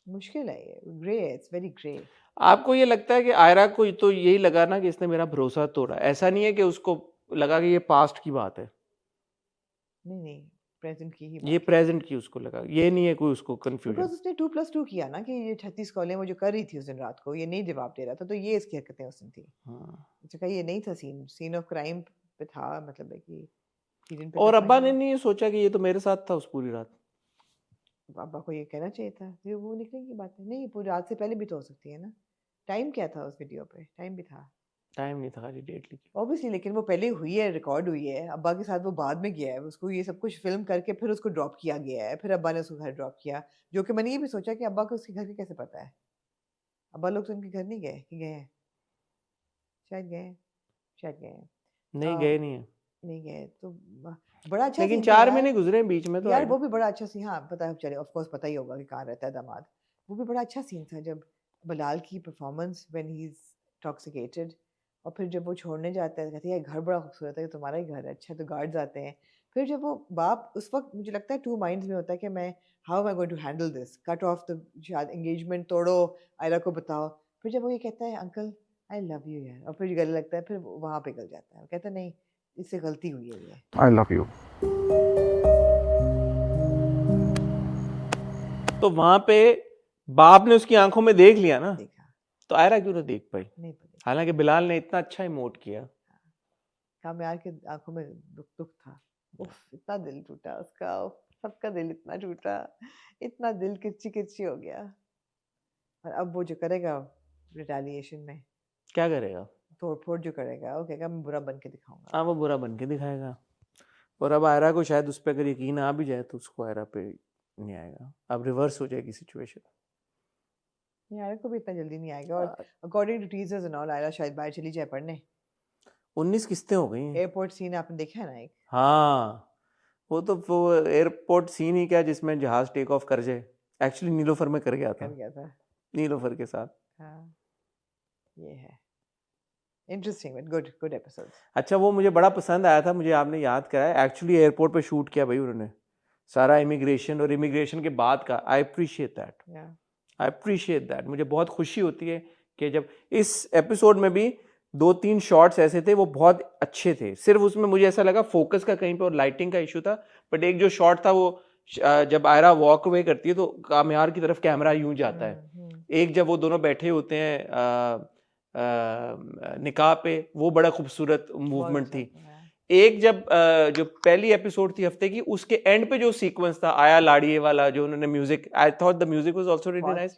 मुश्किल है ये, ग्रे है, इट्स वेरी ग्रे। आपको ये लगता है कि आयरा को तो यही लगा ना कि इसने मेरा भरोसा तोड़ा, ऐसा नहीं है कि उसको लगा कि ये पास्ट की बात है? नहीं, प्रेजेंट की ही ये प्रेजेंट की उसको लगा, ये नहीं है कोई उसको बिकॉज कंफ्यूजन। उसने 2+2 किया ना कि ये 36 कॉलें वो जो कर रही थी उस दिन रात को, ये नहीं जवाब दे रहा था, तो ये इसकी हरकतें उस दिन थी। अच्छा, ये नहीं था सीन ऑफ क्राइम पे था, मतलब है कि सीजन पे और था अब्बा ही ने नहीं। नहीं सोचा कि ये तो मेरे साथ था उस पूरी रात? अब्बा को ये कहना चाहिए था, ये वो निकलने की बात है। नहीं, पूरी रात से पहले भी तो हो सकती है ना। टाइम क्या था उस वीडियो पे? टाइम भी था टाइम नहीं था, खाली डेट लिखी। ऑब्वियसली, लेकिन वो पहले हुई है, रिकॉर्ड हुई है। अब्बा के साथ वो बाद में गया है, उसको ये सब कुछ फिल्म करके फिर उसको ड्रॉप किया गया है, फिर अब्बा ने उसको घर ड्रॉप किया, जो कि मैंने ये भी सोचा कि अब्बा को उसके घर के कैसे पता है। अब्बा लोग तो उनके घर नहीं गए कि गए हैं? शायद गए हैं, शायद गए हैं। नहीं गए नहीं है, नहीं गए तो बड़ा अच्छा लेकिन सीन था 4 यार। महीने गुजरे हैं बीच में तो यार वो भी बड़ा अच्छा सीन, हाँ पता है, चले ऑफ कोर्स पता ही होगा कि कहाँ रहता है दामाद। वो भी बड़ा अच्छा सीन था जब बलाल की परफॉर्मेंस व्हेन ही इज टॉक्सिकेटेड, और फिर जब वो छोड़ने जाता है कहती है घर बड़ा खूबसूरत है, तुम्हारा ही घर है। अच्छा, तो गार्ड्स आते हैं। फिर जब वो बाप उस वक्त मुझे लगता है 2 माइंड्स में होता है कि मैं how am I going to handle this, cut off the शायद एंगेजमेंट तोड़ो, आयरा को बताओ। फिर जब वो ये कहता है अंकल आई लव यू यार, और फिर गले लगता है, फिर वहाँ पे गल जाता है, कहता है नहीं इससे गलती हुई है ये। I love you. तो वहां पे बाप ने उसकी आंखों में देख लिया ना, देखा तो आयरा क्यों ना देख पाई? नहीं पता, हालांकि बिलाल ने इतना अच्छा इमोट किया। कामयार के आंखों में दुख था। उफ, इतना दिल टूटा उसका, उफ, सबका दिल इतना टूटा, इतना दिल किरची किरची हो गया। और अब वो जो करेगा रिटेलिएशन में, क्या करेगा? तोड़ फोड़ जो करेगा, वो कहेगा मैं बुरा बन के दिखाऊंगा। हाँ, वो बुरा बन के दिखाएगा। और अब आयरा को शायद उस पर अगर यकीन आ भी जाए तो उसको आयरा पे नहीं आएगा, अब रिवर्स हो जाएगी सिचुएशन। आयरा को भी इतना जल्दी नहीं आएगा। और according to teasers and all, Ayra शायद बाहर चली जाए पढ़ने। 19 किस्तें हो गई हैं। एयरपोर्ट सीन आपने देखा है ना एक? हाँ, वो एयरपोर्ट सीन ही क्या जिसमें जहाज टेक ऑफ कर जाए, एक्चुअली नीलोफर में कर गया था, नीलोफर के साथ। हाँ, ये है interesting, but good good episodes. अच्छा, वो मुझे बड़ा पसंद आया था, मुझे आपने याद कराया, एक्चुअली एयरपोर्ट पे शूट किया भाई उन्होंने सारा, इमिग्रेशन और इमिग्रेशन के बाद का। I appreciate that, I appreciate that. मुझे बहुत खुशी होती है कि जब इस एपिसोड में भी 2-3 शॉट्स ऐसे थे वो बहुत अच्छे थे। सिर्फ उसमें मुझे ऐसा लगा फोकस का कहीं पे और लाइटिंग का इशू था, बट एक जो शॉट था वो जब आयरा वॉक अवे करती है तो कामयार की तरफ कैमरा यूं जाता है। एक जब वो दोनों बैठे होते हैं निकाह पे, वो बड़ा खूबसूरत मूवमेंट थी। एक जब जो पहली एपिसोड थी हफ्ते की, उसके एंड पे जो सीक्वेंस था आया लाड़िए वाला, जो उन्होंने music, I thought the music was also really nice,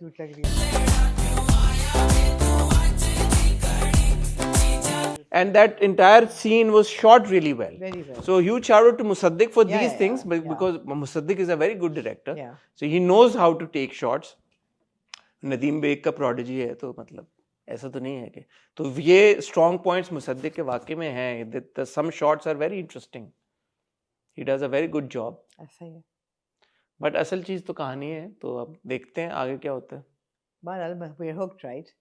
and that entire scene was shot really well. Very well. So huge shout out to Musaddiq for Yeah, these yeah, things, yeah. because Musaddiq is a very good director. Yeah. So he knows how to take shots. Nadeem Baig का prodigy है, तो मतलब ऐसा तो नहीं है कि, तो ये strong points मुसद्दिक के वाकई में हैं। Some shots are very interesting. He does a very good job. ऐसा ही है। But असल चीज तो कहानी है, तो अब देखते हैं आगे क्या होता है। बहरहाल we're hooked, right?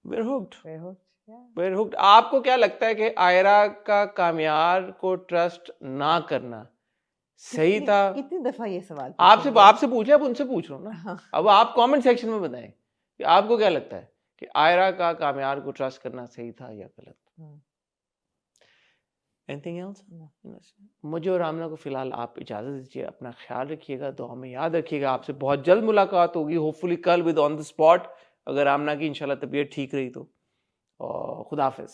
We're hooked. We're hooked. Yeah. We're hooked. आपको क्या लगता है कि आयरा का कामयार को ट्रस्ट ना करना सही था? कितनी दफा ये सवाल आपसे पूछे, अब उनसे पूछ रहा हूँ ना। अब आप कमेंट सेक्शन में बताएं कि आपको क्या लगता है कि आयरा का कामयार को ट्रस्ट करना सही था या गलत? Anything else? मुझे और आमना को फिलहाल आप इजाजत दीजिए। अपना ख्याल रखिएगा, दुआ में याद रखिएगा। आपसे बहुत जल्द मुलाकात होगी, होपफुली कल विद ऑन द स्पॉट, अगर आमना की इंशाल्लाह तबीयत ठीक रही तो। और खुदा हाफिज।